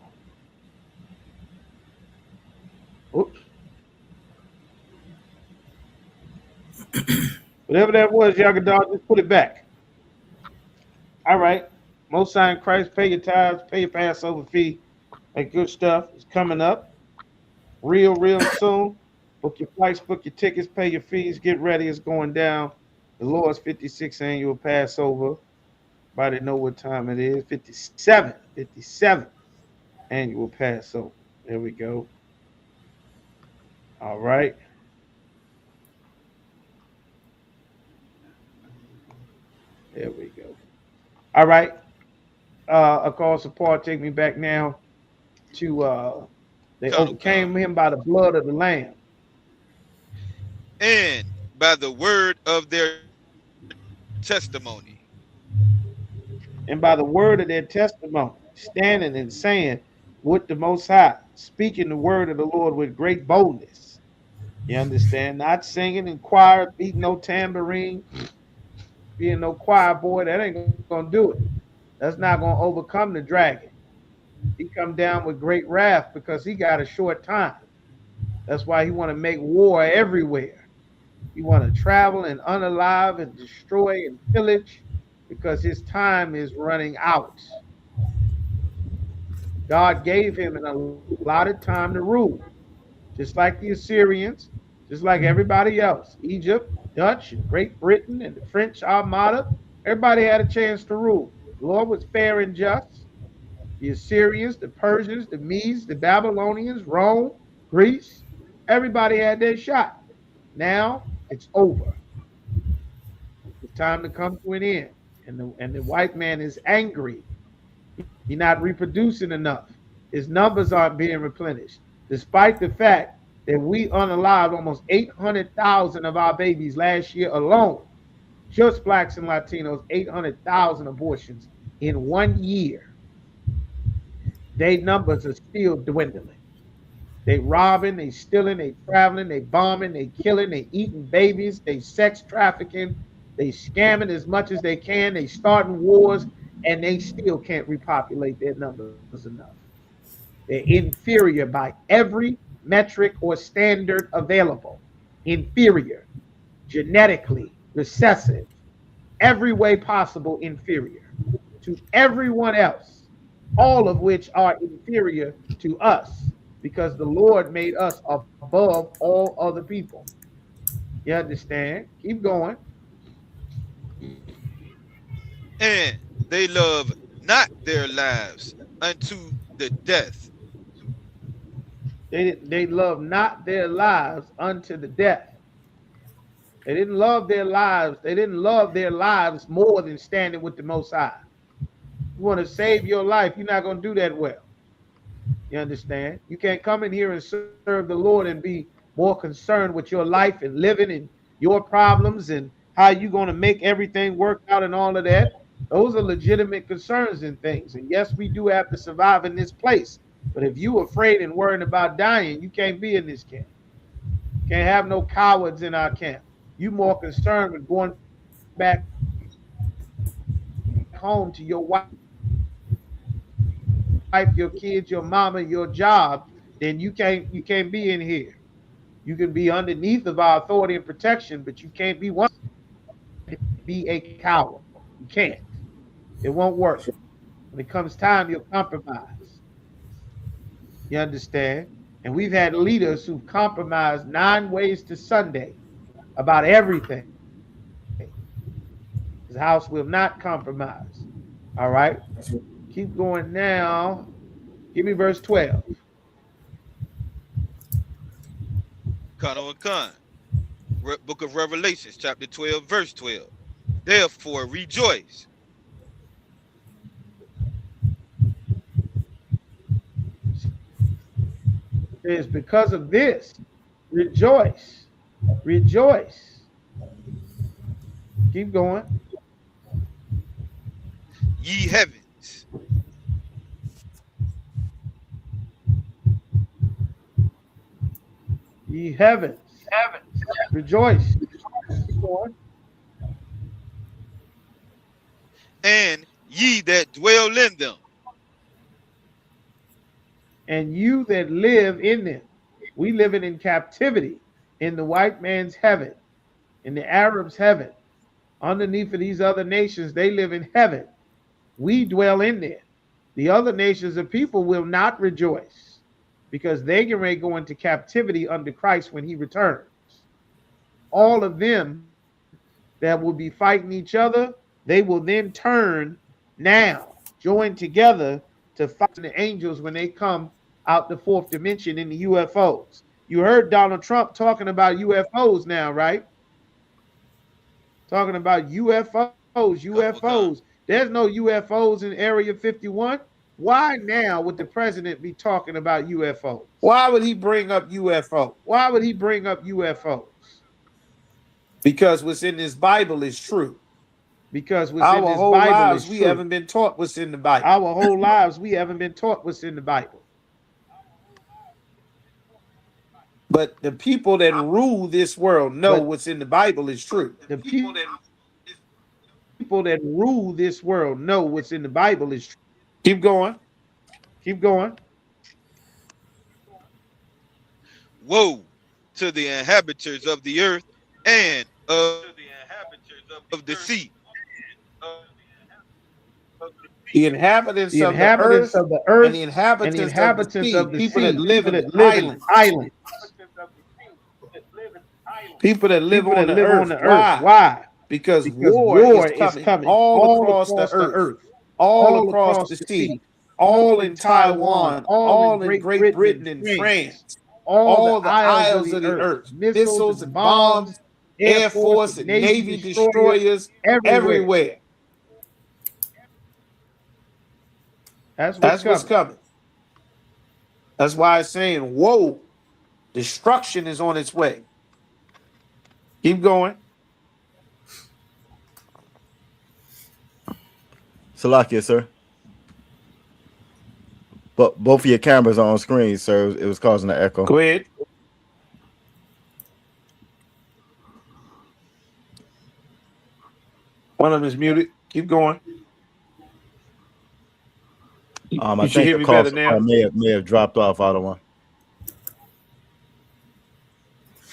D: Oops. Whatever that was, Yaga Dog, just put it back. All right. Most High in Christ, pay your tithes, pay your Passover fee. That good stuff is coming up real soon. Book your flights, book your tickets, pay your fees, get ready. It's going down. The Lord's 56th annual Passover. Everybody know what time it is. 57th annual Passover. There we go. All right. There we go. All right. A call support. Take me back now to they overcame him by the blood of the Lamb.
F: And by the word of their testimony.
D: And by the word of their testimony, standing and saying with the Most High, speaking the word of the Lord with great boldness. You understand? Not singing in choir, beating no tambourine, being no choir boy. That ain't gonna do it. That's not gonna overcome the dragon. He come down with great wrath because he got a short time. That's why he want to make war everywhere. He want to travel and unalive and destroy and pillage because his time is running out. God gave him an allotted time to rule, just like the Assyrians, just like everybody else. Egypt, Dutch, and Great Britain, and the French Armada, everybody had a chance to rule. The Lord was fair and just. The Assyrians, the Persians, the Medes, the Babylonians, Rome, Greece, everybody had their shot. Now it's over. It's time to come to an end. And the white man is angry. He's not reproducing enough. His numbers aren't being replenished, despite the fact that we unalived almost 800,000 of our babies last year alone. Just blacks and Latinos, 800,000 abortions in 1 year. Their numbers are still dwindling. They robbing, they stealing, they traveling, they bombing, they killing, they eating babies, they sex trafficking, they scamming as much as they can, they starting wars, and they still can't repopulate their numbers enough. They're inferior by every metric or standard available. Inferior, genetically, recessive, every way possible inferior to everyone else, all of which are inferior to us because the Lord made us above all other people. You understand? Keep going.
F: And they love not their lives unto the death,
D: They love not their lives unto the death. They didn't love their lives. They didn't love their lives more than standing with the Most High. You want to save your life, you're not going to do that well. You understand? You can't come in here and serve the Lord and be more concerned with your life and living and your problems and how you're going to make everything work out and all of that. Those are legitimate concerns and things. And yes, we do have to survive in this place. But if you're afraid and worrying about dying, you can't be in this camp. Can't have no cowards in our camp. You more concerned with going back home to your wife, your kids, your mama, your job, then you can't be in here. You can be underneath of our authority and protection, but you can't be one to be a coward. You can't. It won't work. When it comes time, you'll compromise. You understand? And we've had leaders who've compromised 9 ways to Sunday about everything. His house will not compromise. All right. Keep going now. Give me verse 12.
F: Kano and Khan. Book of Revelations, chapter 12, verse 12. Therefore rejoice.
D: It's because of this. Rejoice. Rejoice. Keep going.
F: Ye heavens.
D: Ye heavens. Rejoice. Keep going.
F: And ye that dwell in them.
D: And you that live in them. We living in captivity in the white man's heaven, in the Arabs' heaven. Underneath of these other nations, they live in heaven. We dwell in there. The other nations of people will not rejoice because they get ready to go into captivity under Christ when he returns. All of them that will be fighting each other, they will then turn now, join together to fight the angels when they come out the fourth dimension in the UFOs. You heard Donald Trump talking about UFOs now, right? Talking about UFOs. There's no UFOs in Area 51. Why now would the president be talking about UFOs?
E: Why would he bring up UFO?
D: Why would he bring up UFOs?
E: Because what's in this Bible is true.
D: Because what's
E: Our
D: in this
E: whole
D: Bible
E: lives
D: is
E: we
D: true.
E: haven't been taught what's in the Bible.
D: Our whole lives we haven't been taught what's in the Bible.
E: But the people that rule this world know what's in the Bible is true.
D: The people that rule this world know what's in the Bible is true.
E: Keep going.
D: Keep going.
F: Woe to the inhabitants of the earth and of the sea.
E: The inhabitants,
D: The
E: of,
D: inhabitants
E: the
D: of the earth
E: and the inhabitants,
D: of the
E: people
D: sea,
E: that live in
D: islands.
E: People that live, on, the earth.
D: Why?
E: Why? Because war is coming all across the earth, all across the sea, all in Taiwan, all in Great Britain and France, all the isles of the earth, missiles and bombs, Air Force and Navy destroyers everywhere.
D: That's
E: what's coming. That's why it's saying, whoa, destruction is on its way. Keep going.
A: Salakia, sir. But both of your cameras are on screen, sir. It was causing an echo.
E: Go ahead. One of them is muted. Keep going.
A: I think the call may have dropped off out of one.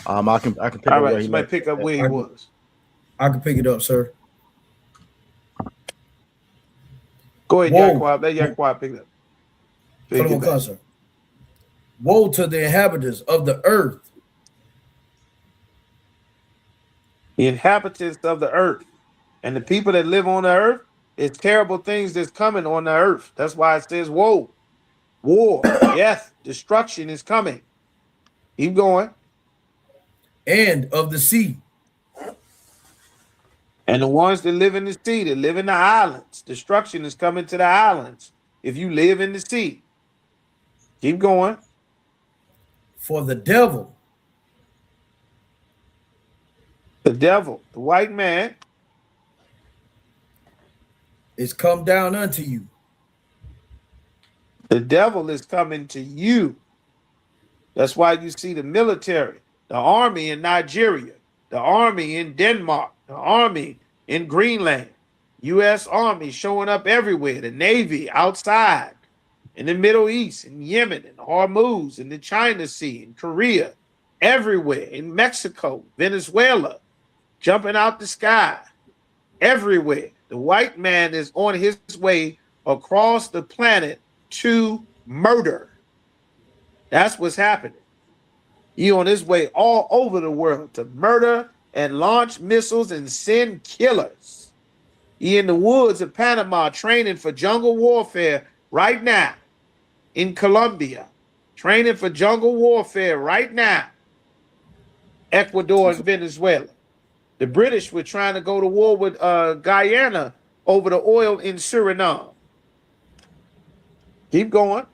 A: I can pick up where he
E: might pick up where he was.
I: I can pick it up, sir.
E: Go ahead, Yaquab. Let Yaquab pick it up.
I: Woe to the inhabitants of the earth.
E: The inhabitants of the earth. And the people that live on the earth, it's terrible things that's coming on the earth. That's why it says woe. war, death, destruction is coming. Keep going.
I: and of the sea,
E: And the ones that live in the sea, that live in the islands, destruction is coming to the islands. If you live in the sea, keep going.
I: for the devil
E: The devil, the white man,
I: is come down unto you,
E: the devil is coming to you. That's why you see the military, the army in Nigeria, the army in Denmark, the army in Greenland, U.S. Army showing up everywhere, the Navy outside, in the Middle East, in Yemen, in Hormuz, in the China Sea, in Korea, everywhere, in Mexico, Venezuela, jumping out the sky, everywhere. The white man is on his way across the planet to murder. That's what's happening. He on his way all over the world to murder and launch missiles and send killers. He in the woods of Panama training for jungle warfare right now. In Colombia, training for jungle warfare right now. Ecuador and Venezuela. The British were trying to go to war with Guyana over the oil in Suriname. Keep going.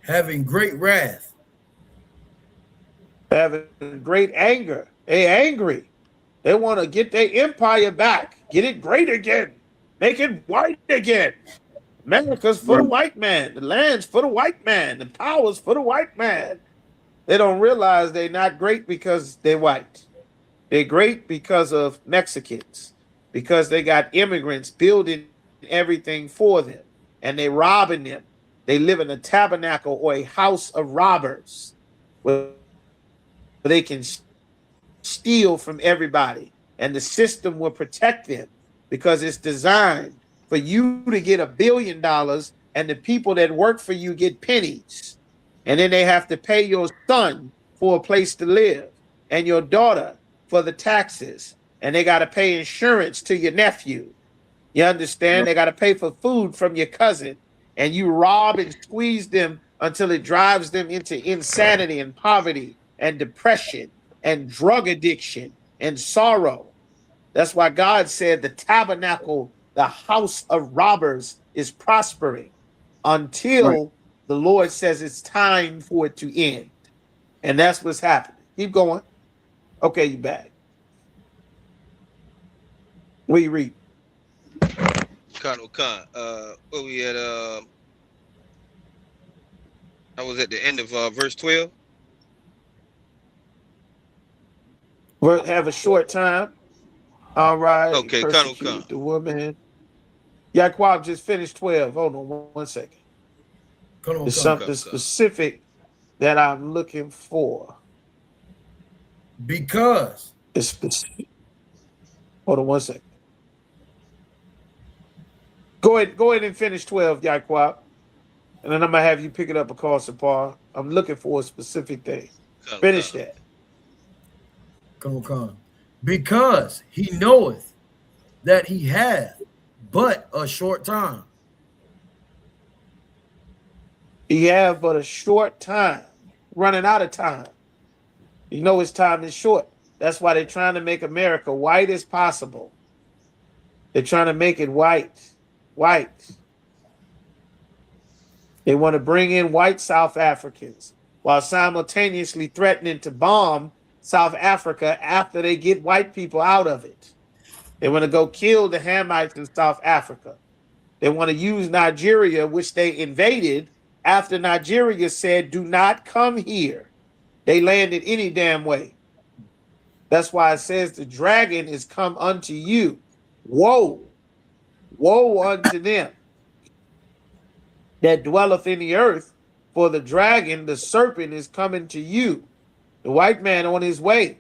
I: having great wrath,
E: Having great anger. They angry. They want to get their empire back. Get it great again. Make it white again. America's for the white man. The land's for the white man. The power's for the white man. They don't realize they're not great because they're white. They're great because of Mexicans, because they got immigrants building everything for them, and they robbing them. They live in a tabernacle or a house of robbers where they can steal from everybody, and the system will protect them because it's designed for you to get $1 billion and the people that work for you get pennies. And then they have to pay your son for a place to live and your daughter for the taxes. And they got to pay insurance to your nephew. You understand? They got to pay for food from your cousin. And you rob and squeeze them until it drives them into insanity and poverty and depression and drug addiction and sorrow. That's why God said the tabernacle, the house of robbers, is prospering until the Lord says it's time for it to end. And that's what's happening. Keep going. Okay, you back. What you read?
F: Khan, where we at? I was at the end of verse 12.
E: We'll have a short time. All right.
F: Okay,
E: Persecute the woman. Yaquab just finished 12. Hold on one second. There's something specific that I'm looking for.
I: because
E: It's specific. Hold on one second. Go ahead and finish 12, Yaquab. And then I'm gonna have you pick it up across the bar. I'm looking for a specific thing. Finish that.
I: because he knoweth that he hath but a short time.
E: He have but a short time, running out of time. You know his time is short. That's why they're trying to make America white as possible. They're trying to make it white. They want to bring in white South Africans while simultaneously threatening to bomb South Africa after they get white people out of it. They want to go kill the Hamites in South Africa. They want to use Nigeria, which they invaded after Nigeria said, do not come here. They landed any damn way. That's why it says the dragon is come unto you. Woe unto them that dwelleth in the earth, for the dragon, the serpent, is coming to you. The white man on his way.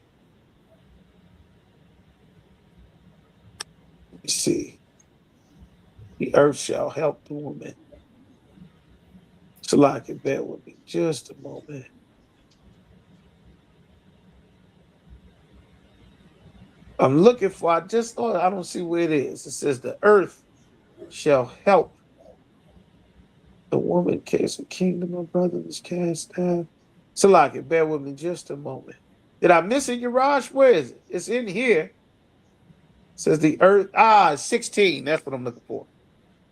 E: Let me see. The earth shall help the woman. So I can bear with me just a moment. I'm looking for, I don't see where it is. It says the earth shall help The woman case of kingdom, my brother was cast down. Salaki, bear with me just a moment. Did I miss it, Yaraj? Where is it? It's in here. It says the earth. 16. That's what I'm looking for.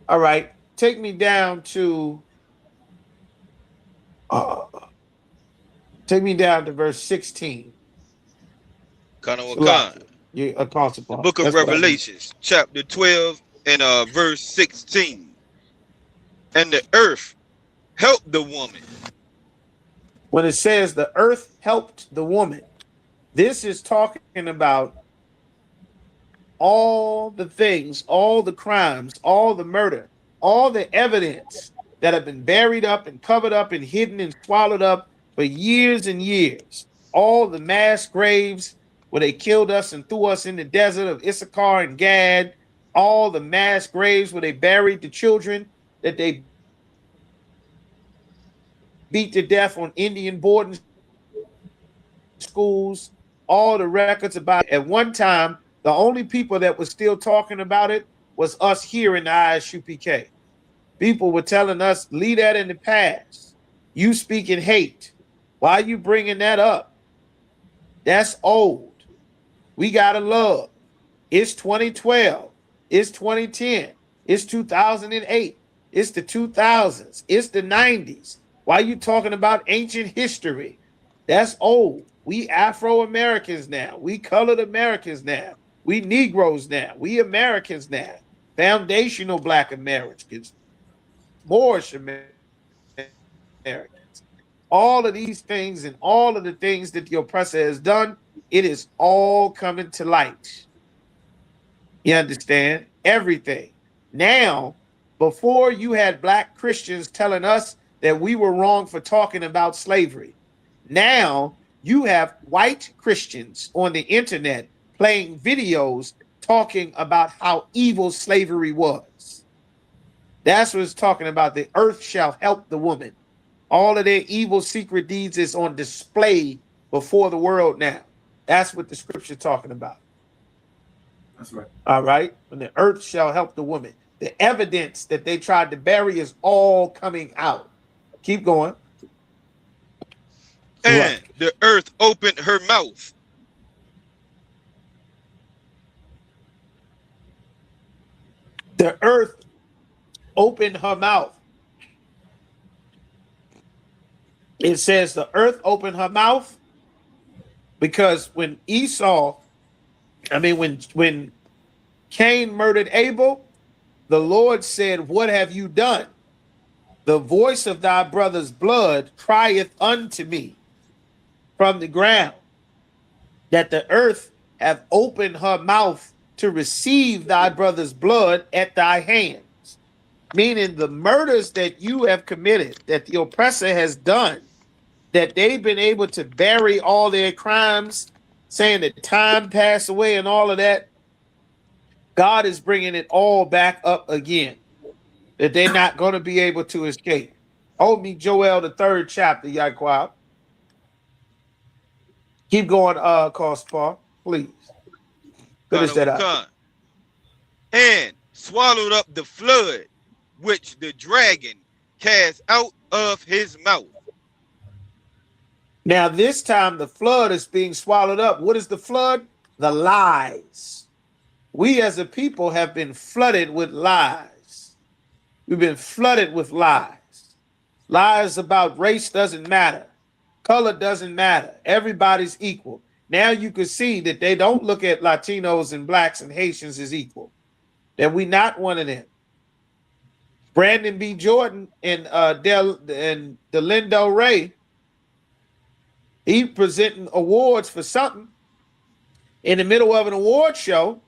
E: All right. Take me down to verse 16.
F: Kanawakan.
E: Salaki. You Apostle
F: The
E: Paul.
F: book of
E: That's what I mean.
F: Revelations, chapter 12 and verse 16. And the earth helped the woman.
E: When it says the earth helped the woman, this is talking about all the things, all the crimes, all the murder, all the evidence that have been buried up and covered up and hidden and swallowed up for years and years. All the mass graves where they killed us and threw us in the desert of Issachar and Gad. All the mass graves where they buried the children that they beat to death on Indian boarding schools. All the records about it. At one time, the only people that was still talking about it was us here in the ISUPK. People were telling us, leave that in the past. You speaking hate. Why are you bringing that up? That's old. We got to love. It's 2012. It's 2010. It's 2008. It's the 2000s. It's the 90s. Why are you talking about ancient history? That's old. We Afro-Americans now. We colored Americans now. We Negroes now. We Americans now. Foundational Black Americans. Moorish Americans. All of these things and all of the things that the oppressor has done, it is all coming to light. You understand? Everything. Now, before you had Black Christians telling us that we were wrong for talking about slavery. Now you have white Christians on the internet playing videos talking about how evil slavery was. That's what it's talking about. The earth shall help the woman. All of their evil secret deeds is on display before the world now. That's what the scripture talking about.
C: That's right.
E: All right. And the earth shall help the woman. The evidence that they tried to bury is all coming out. Keep going.
F: And the earth opened her mouth.
E: The earth opened her mouth. It says the earth opened her mouth because when when Cain murdered Abel, the Lord said, "What have you done? The voice of thy brother's blood crieth unto me from the ground, that the earth hath opened her mouth to receive thy brother's blood at thy hands." Meaning the murders that you have committed, that the oppressor has done, that they've been able to bury all their crimes, saying that time passed away and all of that, God is bringing it all back up again, that they're not going to be able to escape. Hold me, Joel, the 3rd chapter, Yaquab. Keep going, Cospar, please. Finish that out.
F: And swallowed up the flood which the dragon cast out of his mouth.
E: Now, this time the flood is being swallowed up. What is the flood? The lies. We as a people have been flooded with lies. We've been flooded with lies. Lies about race doesn't matter. Color doesn't matter. Everybody's equal. Now you can see that they don't look at Latinos and Blacks and Haitians as equal. That we not one of them. Brandon B. Jordan and Delindo Ray, he presenting awards for something in the middle of an award show,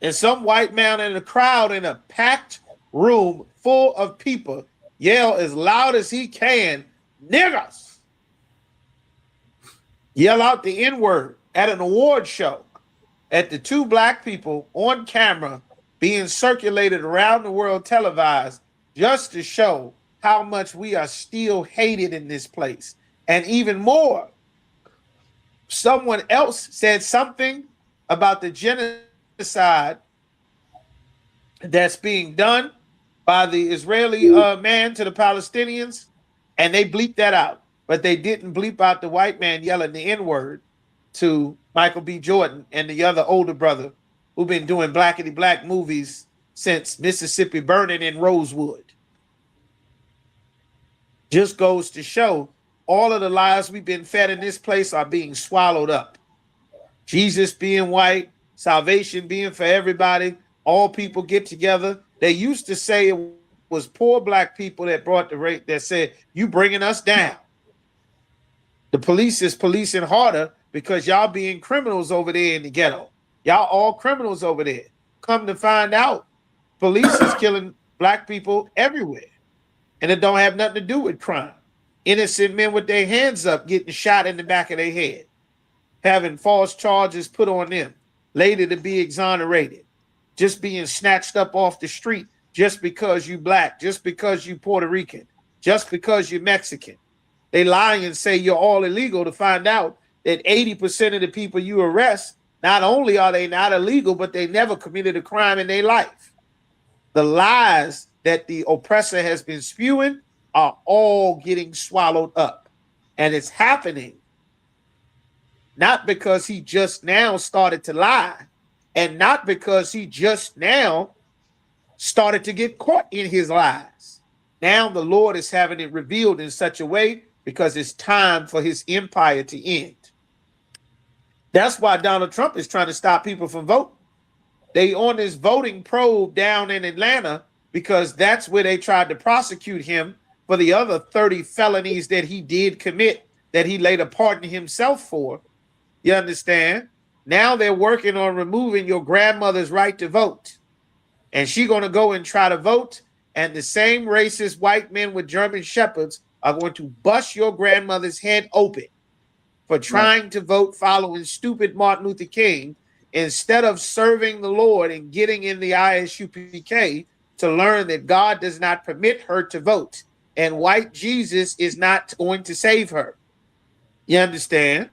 E: and some white man in the crowd in a packed room full of people yell as loud as he can, "Niggas!" Yell out the N-word at an award show at the 2 Black people on camera being circulated around the world televised, just to show how much we are still hated in this place. And even more, someone else said something about the genocide that's being done by the Israeli man to the Palestinians, and they bleeped that out. But they didn't bleep out the white man yelling the N-word to Michael B. Jordan and the other older brother who've been doing blackity black movies since Mississippi Burning in Rosewood. Just goes to show all of the lies we've been fed in this place are being swallowed up. Jesus being white, salvation being for everybody, all people get together. They used to say it was poor black people that brought the rate that said, you bringing us down. The police is policing harder because y'all being criminals over there in the ghetto. Y'all all criminals over there. Come to find out, police is killing black people everywhere. And it don't have nothing to do with crime. Innocent men with their hands up getting shot in the back of their head, having false charges put on them, later to be exonerated, just being snatched up off the street just because you black, just because you Puerto Rican, just because you're Mexican. They lie and say you're all illegal to find out that 80% of the people you arrest, not only are they not illegal, but they never committed a crime in their life. The lies that the oppressor has been spewing are all getting swallowed up. And it's happening not because he just now started to lie, and not because he just now started to get caught in his lies. Now the Lord is having it revealed in such a way because it's time for his empire to end. That's why Donald Trump is trying to stop people from voting. They on this voting probe down in Atlanta because that's where they tried to prosecute him for the other 30 felonies that he did commit that he later pardoned himself for. You understand? Now they're working on removing your grandmother's right to vote. And she's going to go and try to vote. And the same racist white men with German shepherds are going to bust your grandmother's head open for trying to vote following stupid Martin Luther King instead of serving the Lord and getting in the ISUPK to learn that God does not permit her to vote and white Jesus is not going to save her. You understand?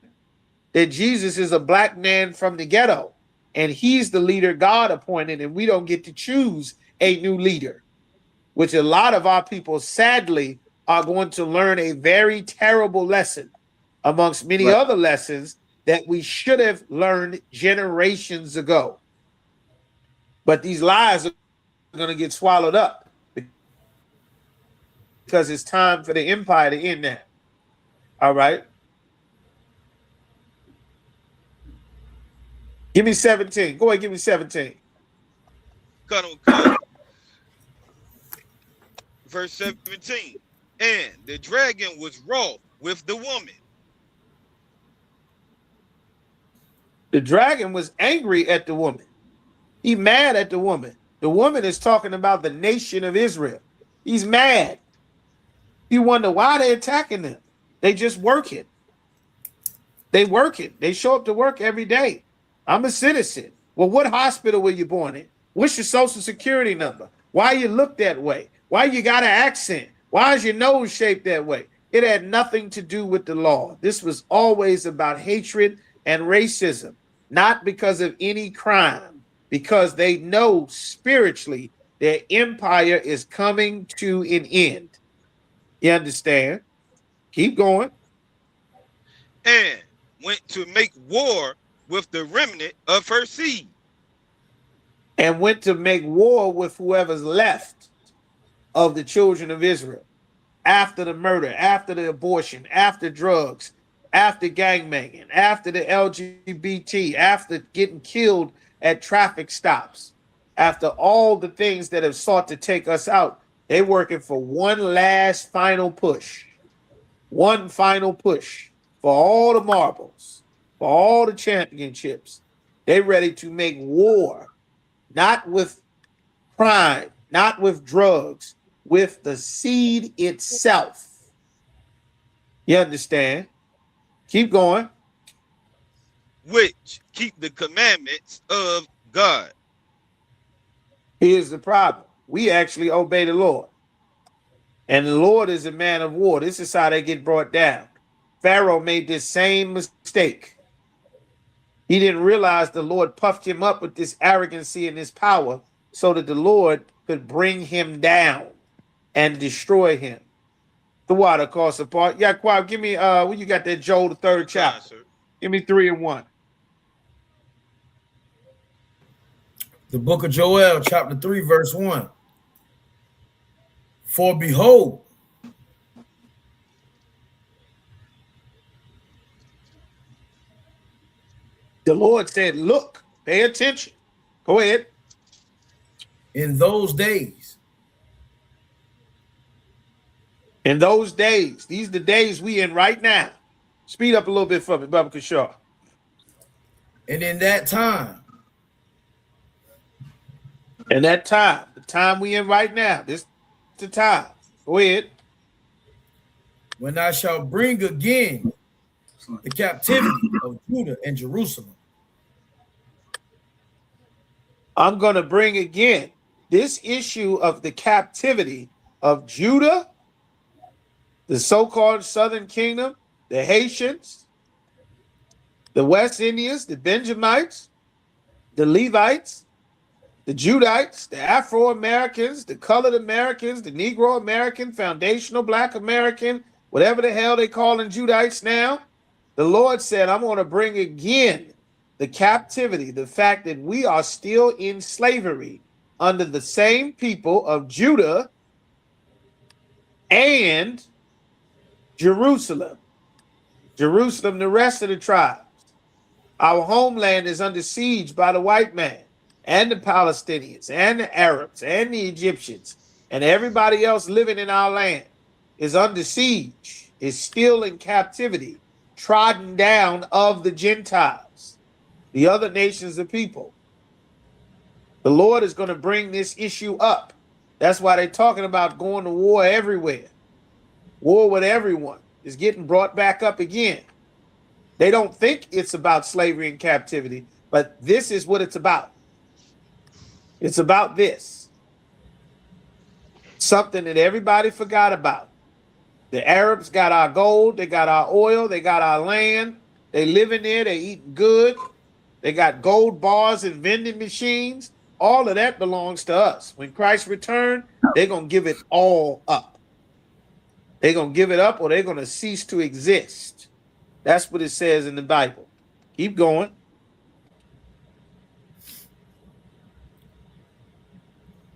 E: That Jesus is a black man from the ghetto and he's the leader God appointed, and we don't get to choose a new leader, which a lot of our people sadly are going to learn a very terrible lesson amongst many other lessons that we should have learned generations ago. But these lies are going to get swallowed up because it's time for the empire to end now. All right. Give me 17. Go ahead, give me 17.
F: Verse 17. And the dragon was wroth with the woman.
E: The dragon was angry at the woman. He mad at the woman. The woman is talking about the nation of Israel. He's mad. You wonder why they're attacking them. They just working. They working. They show up to work every day. I'm a citizen. Well, what hospital were you born in? What's your social security number? Why you look that way? Why you got an accent? Why is your nose shaped that way? It had nothing to do with the law. This was always about hatred and racism, not because of any crime, because they know spiritually their empire is coming to an end. You understand? Keep going.
F: And went to make war with the remnant of her seed.
E: And went to make war with whoever's left of the children of Israel after the murder, after the abortion, after drugs, after gangbanging, after the LGBT, after getting killed at traffic stops, after all the things that have sought to take us out. They're working for one last final push. One final push for all the marbles, for all the championships. They're ready to make war, not with crime, not with drugs, with the seed itself. You understand? Keep going.
F: Which keep the commandments of God.
E: Here's the problem. We actually obey the Lord. And the Lord is a man of war. This is how they get brought down. Pharaoh made this same mistake. He didn't realize the Lord puffed him up with this arrogancy and this power so that the Lord could bring him down and destroy him. The water costs apart. Yeah, Quab, give me when you got that Joel the 3rd chapter. Give me 3 and 1.
I: The book of Joel, chapter 3, verse 1. For behold,
E: The Lord said, look, pay attention. Go ahead.
I: in those days,
E: In those days, these are the days we in right now. Speed up a little bit for me, Baba Kishore.
I: and in that time,
E: And that time, the time we in right now, this is the time. Go ahead.
I: when I shall bring again the captivity of Judah and Jerusalem,
E: I'm going to bring again this issue of the captivity of Judah, the so-called Southern Kingdom, the Haitians, the West Indians, the Benjamites, the Levites, the Judites, the Afro-Americans, the colored Americans, the Negro American, foundational Black American, whatever the hell they calling Judites now. The Lord said, I'm going to bring again the captivity, the fact that we are still in slavery under the same people of Judah and Jerusalem. Jerusalem, the rest of the tribes. Our homeland is under siege by the white man and the Palestinians and the Arabs and the Egyptians and everybody else living in our land is under siege, is still in captivity, trodden down of the Gentiles, the other nations of people. The Lord is going to bring this issue up. That's why they're talking about going to war everywhere. War with everyone is getting brought back up again. They don't think it's about slavery and captivity, but this is what it's about. It's about this. Something that everybody forgot about. The Arabs got our gold, they got our oil, they got our land. They live in there, they eat good. They got gold bars and vending machines. All of that belongs to us. When Christ returns, they're going to give it all up. They're going to give it up or they're going to cease to exist. That's what it says in the Bible. Keep going.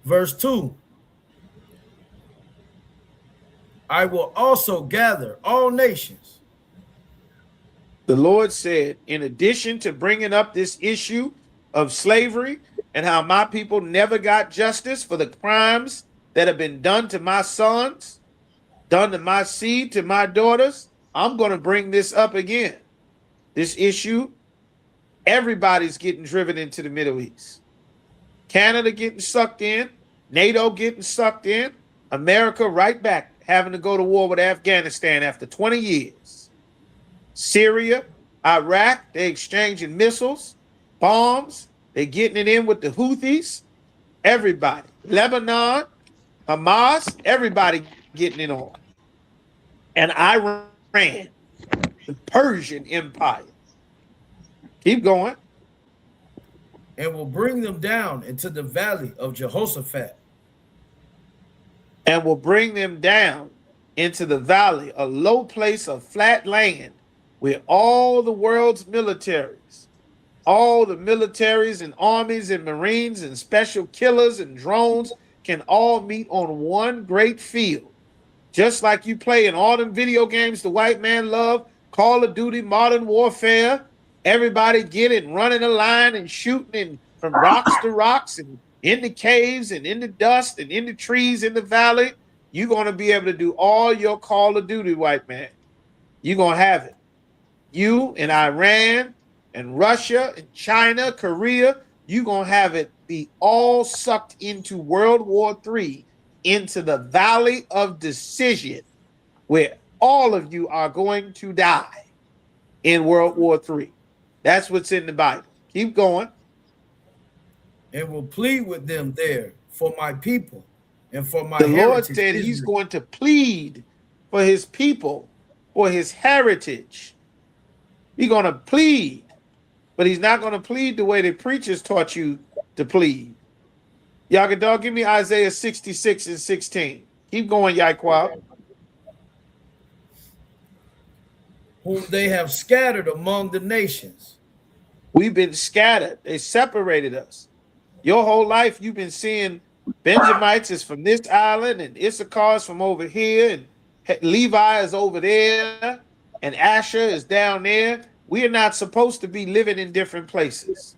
I: verse 2. I will also gather all nations.
E: The Lord said, in addition to bringing up this issue of slavery and how my people never got justice for the crimes that have been done to my sons, done to my seed, to my daughters, I'm going to bring this up again. This issue, everybody's getting driven into the Middle East. Canada getting sucked in, NATO getting sucked in, America right back having to go to war with Afghanistan after 20 years. Syria, Iraq, they exchanging missiles, bombs, they getting it in with the Houthis, everybody. Lebanon, Hamas, everybody getting it on. And Iran, the Persian Empire. Keep going.
I: And will bring them down into the valley of Jehoshaphat.
E: And will bring them down into the valley, a low place of flat land, where all the world's militaries, all the militaries and armies and marines and special killers and drones can all meet on one great field. Just like you play in all them video games the white man love, Call of Duty, Modern Warfare, everybody get it, running a line and shooting from rocks to rocks and in the caves and in the dust and in the trees in the valley. You're going to be able to do all your Call of Duty, white man. You're going to have it. You and Iran and Russia and China, Korea, you're going to have it be all sucked into World War III, into the valley of decision, where all of you are going to die in World War III. That's what's in the Bible. Keep going.
I: And will plead with them there for my people and for my
E: The
I: heritage.
E: Lord said he's going to plead for his people, for his heritage. He's going to plead, but he's not going to plead the way the preachers taught you to plead. Yagadog, give me Isaiah 66 and 16. Keep going, Yaquab.
I: Whom they have scattered among the nations.
E: We've been scattered. They separated us. Your whole life, you've been seeing Benjamites is from this island, and Issachar is from over here, and Levi is over there, and Asher is down there. We are not supposed to be living in different places.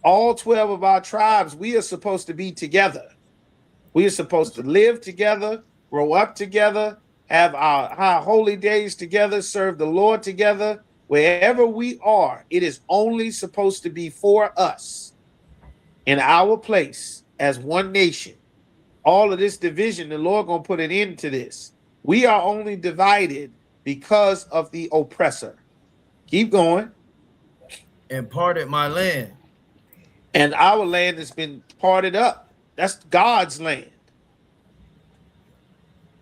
E: All 12 of our tribes, we are supposed to be together. We are supposed to live together, grow up together, have our holy days together, serve the Lord together. Wherever we are, it is only supposed to be for us in our place as one nation. All of this division, the Lord gonna put an end to this. We are only divided because of the oppressor. Keep going.
I: And parted my land.
E: And our land has been parted up. That's God's land.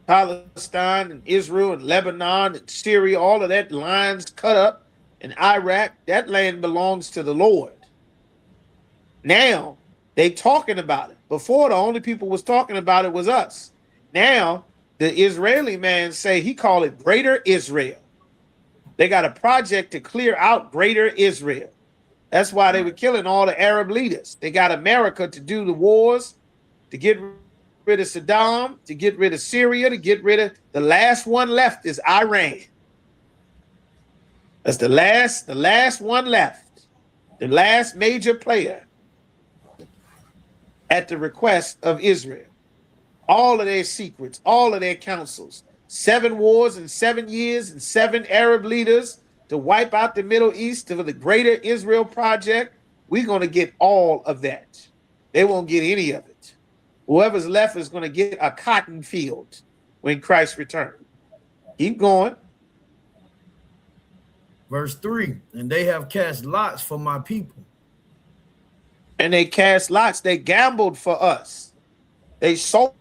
E: Palestine and Israel and Lebanon and Syria, all of that lines cut up. And Iraq, that land belongs to the Lord. Now they talking about it. Before, the only people was talking about it was us. Now the Israeli man say he call it Greater Israel. They got a project to clear out Greater Israel. That's why they were killing all the Arab leaders. They got America to do the wars, to get rid of Saddam, to get rid of Syria, to get rid of the last one left is Iran. That's the last one left, the last major player at the request of Israel. All of their secrets, all of their counsels, 7 wars in 7 years and 7 Arab leaders to wipe out the Middle East for the Greater Israel Project. We're going to get all of that. They won't get any of it. Whoever's left is going to get a cotton field when Christ returns. Keep going.
I: Verse 3, and they have cast lots for my people.
E: And they cast lots. They gambled for us. They sold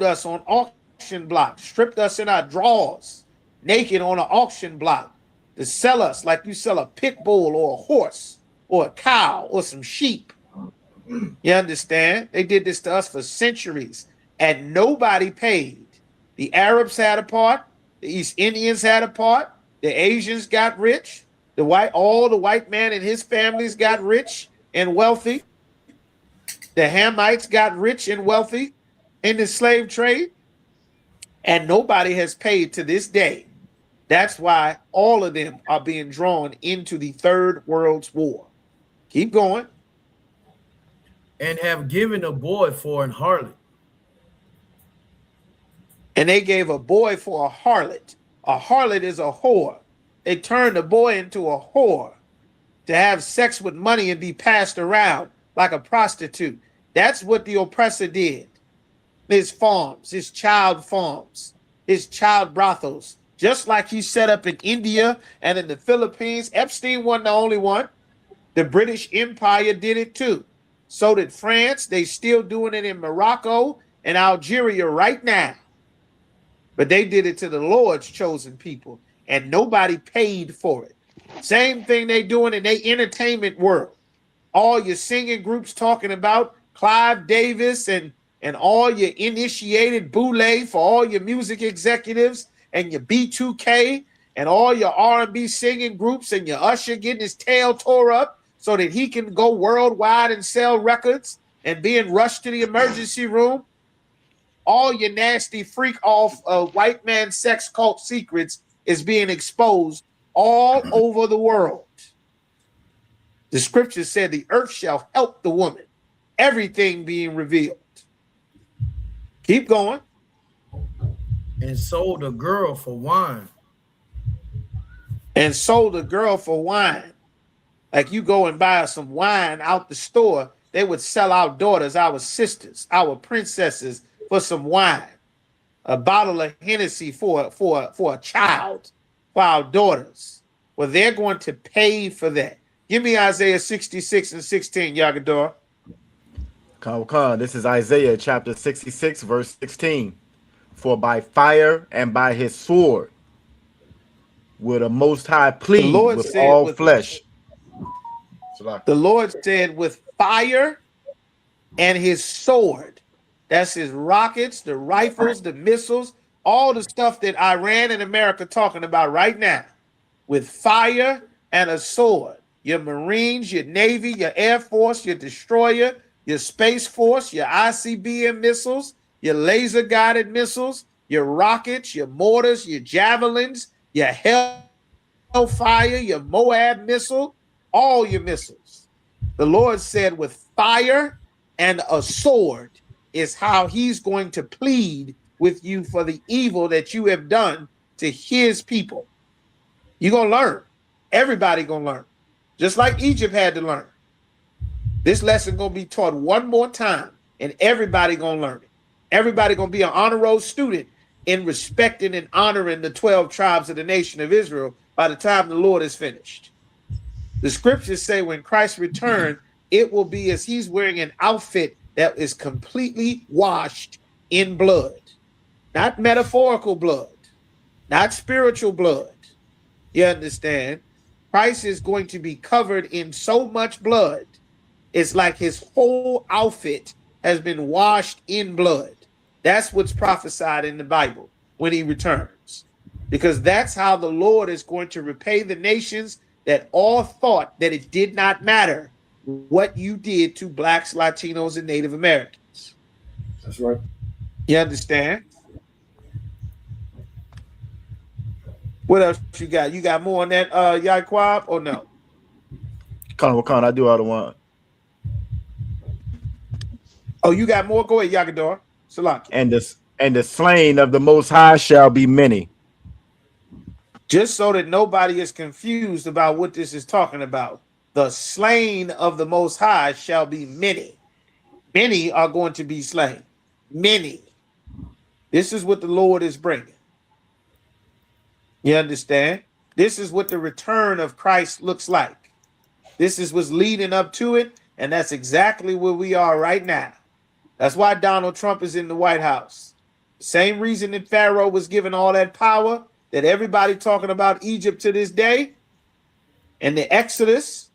E: us on auction blocks, stripped us in our drawers, naked on an auction block to sell us like you sell a pit bull or a horse or a cow or some sheep. You understand? They did this to us for centuries and nobody paid. The Arabs had a part. The East Indians had a part. The Asians got rich. All the white man and his families got rich and wealthy. The Hamites got rich and wealthy in the slave trade. And nobody has paid to this day. That's why all of them are being drawn into the Third World War. Keep going.
I: And have given a boy for an harlot.
E: And they gave a boy for a harlot. A harlot is a whore. They turned the boy into a whore to have sex with money and be passed around like a prostitute. That's what the oppressor did. His farms, his child farms, his child brothels, just like he set up in India and in the Philippines. Epstein wasn't the only one. The British Empire did it too. So did France. They still doing it in Morocco and Algeria right now. But they did it to the Lord's chosen people, and nobody paid for it. Same thing they doing in their entertainment world. All your singing groups talking about Clive Davis and all your initiated boule for all your music executives and your B2K and all your R&B singing groups and your Usher getting his tail tore up so that he can go worldwide and sell records and being rushed to the emergency room. All your nasty freak off white man sex cult secrets is being exposed all over the world. The scripture said the earth shall help the woman, everything being revealed. Keep going.
I: And sold a girl for wine.
E: And sold a girl for wine. Like you go and buy some wine out the store, they would sell our daughters, our sisters, our princesses for some wine. A bottle of Hennessy for a child, for our daughters. Well, they're going to pay for that. Give me Isaiah 66 and 16, Yagador.
A: This is Isaiah chapter 66, verse 16. For by fire and by his sword will the Most High plead with all flesh.
E: The Lord said with fire and his sword. That's his rockets, the rifles, the missiles, all the stuff that Iran and America talking about right now, with fire and a sword. Your Marines, your Navy, your Air Force, your destroyer, your Space Force, your ICBM missiles, your laser-guided missiles, your rockets, your mortars, your javelins, your Hellfire, your Moab missile, all your missiles. The Lord said with fire and a sword is how he's going to plead with you for the evil that you have done to his people. You're going to learn. Everybody going to learn. Just like Egypt had to learn. This lesson going to be taught one more time, and everybody going to learn it. Everybody going to be an honor roll student in respecting and honoring the 12 tribes of the nation of Israel by the time the Lord is finished. The scriptures say when Christ returns, it will be as he's wearing an outfit that is completely washed in blood. Not metaphorical blood, not spiritual blood. You understand? Christ is going to be covered in so much blood. It's like his whole outfit has been washed in blood. That's what's prophesied in the Bible when he returns. Because that's how the Lord is going to repay the nations that all thought that it did not matter what you did to blacks, Latinos, and Native Americans.
C: That's right.
E: You understand? What else you got? You got more on that, Yaquab, or no?
A: Con, I do all the one.
E: Oh, you got more? Go ahead, Yagador. Salaki.
A: And the slain of the Most High shall be many.
E: Just so that nobody is confused about what this is talking about. The slain of the Most High shall be many. Many are going to be slain. Many. This is what the Lord is bringing. You understand? This is what the return of Christ looks like. This is what's leading up to it, and that's exactly where we are right now. That's why Donald Trump is in the White House. Same reason that Pharaoh was given all that power, that everybody talking about Egypt to this day, and the Exodus,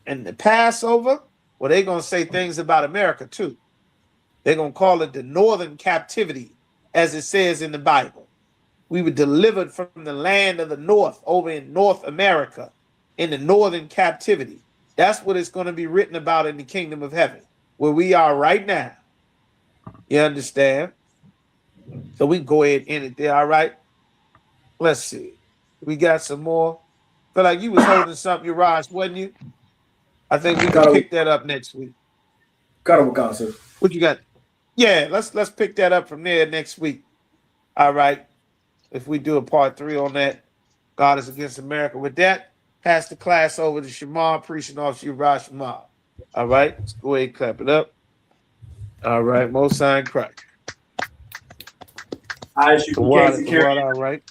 E: and the Passover, well, they're going to say things about America too. They're going to call it the northern captivity, as it says in the Bible. We were delivered from the land of the north over in North America in the northern captivity. That's what it's going to be written about in the kingdom of heaven, where we are right now. You understand? So we can go ahead and end it there, all right? Let's see. We got some more. Feel like you was holding something, Uriah, wasn't you? I think we can pick that up next week. What you got? Yeah, let's pick that up from there next week. All right. If we do a part 3 on that, God is against America. With that, pass the class over to Shamar, preaching off Uriah Shamar. All right. Let's go ahead and clap it up. All right. Most sign Christ.
C: ISUPK security.
E: All right.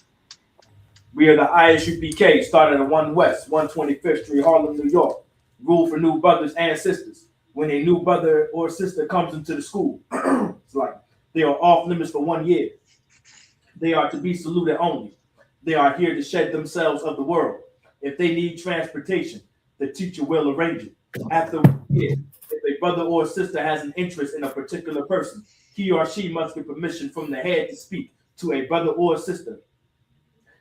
C: We are the ISUPK, started at 1 West, 125th Street, Harlem, New York. Rule for new brothers and sisters. When a new brother or sister comes into the school, it's like they are off limits for 1 year. They are to be saluted only. They are here to shed themselves of the world. If they need transportation, the teacher will arrange it. After 1 year, if a brother or sister has an interest in a particular person, he or she must get permission from the head to speak to a brother or sister.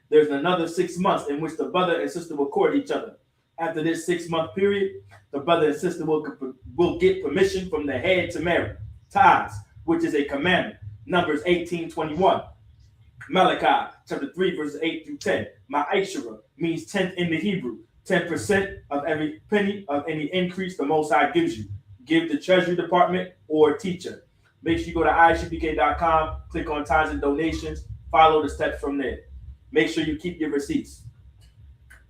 C: There's another 6 months in which the brother and sister will court each other. After this 6-month period, the brother and sister will get permission from the head to marry. Tithes, which is a commandment. Numbers 18:21. Malachi chapter 3 verses 8 through 10. Ma'ashera means 10th in the Hebrew. 10% of every penny of any increase the Most High gives you. Give the Treasury Department or teacher. Make sure you go to isupk.com, click on tithes and donations, follow the steps from there. Make sure you keep your receipts.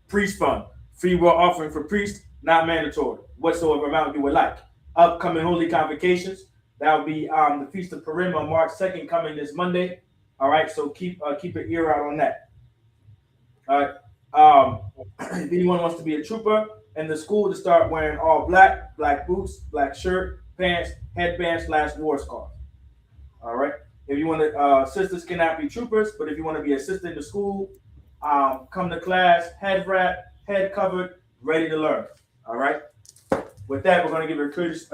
C: Priest fund, free will offering for priests, not mandatory, whatsoever amount you would like. Upcoming holy convocations, that will be the Feast of Purim on March 2nd, coming this Monday. All right, so keep an ear out on that. All right. If anyone wants to be a trooper in the school, to start wearing all black, black boots, black shirt, pants, headband / war scarf. All right. If you want to, sisters cannot be troopers, but if you want to be a sister in the school, come to class, head wrap, head covered, ready to learn. All right. With that, we're going to give a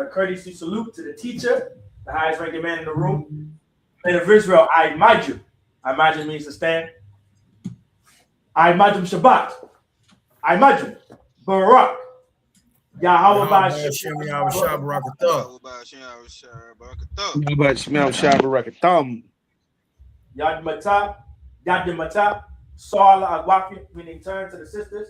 C: courtesy salute to the teacher, the highest ranking man in the room. Men of Israel, I imagine. I imagine means to stand. I imagine Shabbat. I imagine Barak. Yahweh
I: Hashem Yahushua Barakatah.
C: Yad Matah, Yad Matah, Sala Agwafi, meaning turn to the sisters.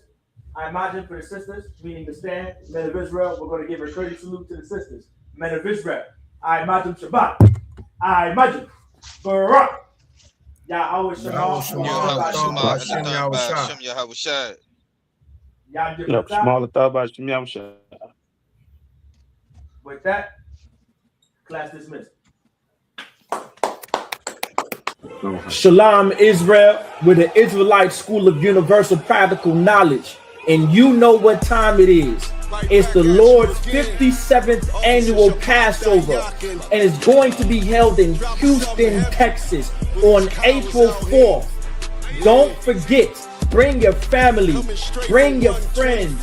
C: I imagine for the sisters, meaning to stand. Men of Israel, we're going to give a courtesy salute to the sisters. Men of Israel, I imagine Shabbat. I imagine Barak. Yahweh Shema. With that, class dismissed. Shalom Israel, with the Israelite School of Universal Practical Knowledge, and you know what time it is. It's the Lord's 57th annual Passover, and it's going to be held in Houston, Texas on April 4th. Don't forget, bring your family, bring your friends,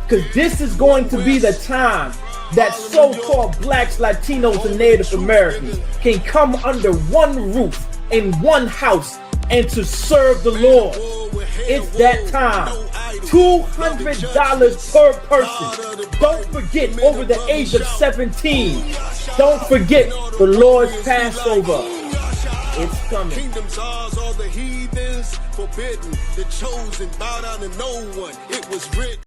C: because this is going to be the time that so-called blacks, Latinos, and Native Americans can come under one roof in one house and to serve the Lord. It's that time. $200 per person. Don't forget, over the age of 17. Don't forget the Lord's Passover. It's coming.
J: Kingdoms ours, all the heathens forbidden. The chosen bow down to no one. It was written.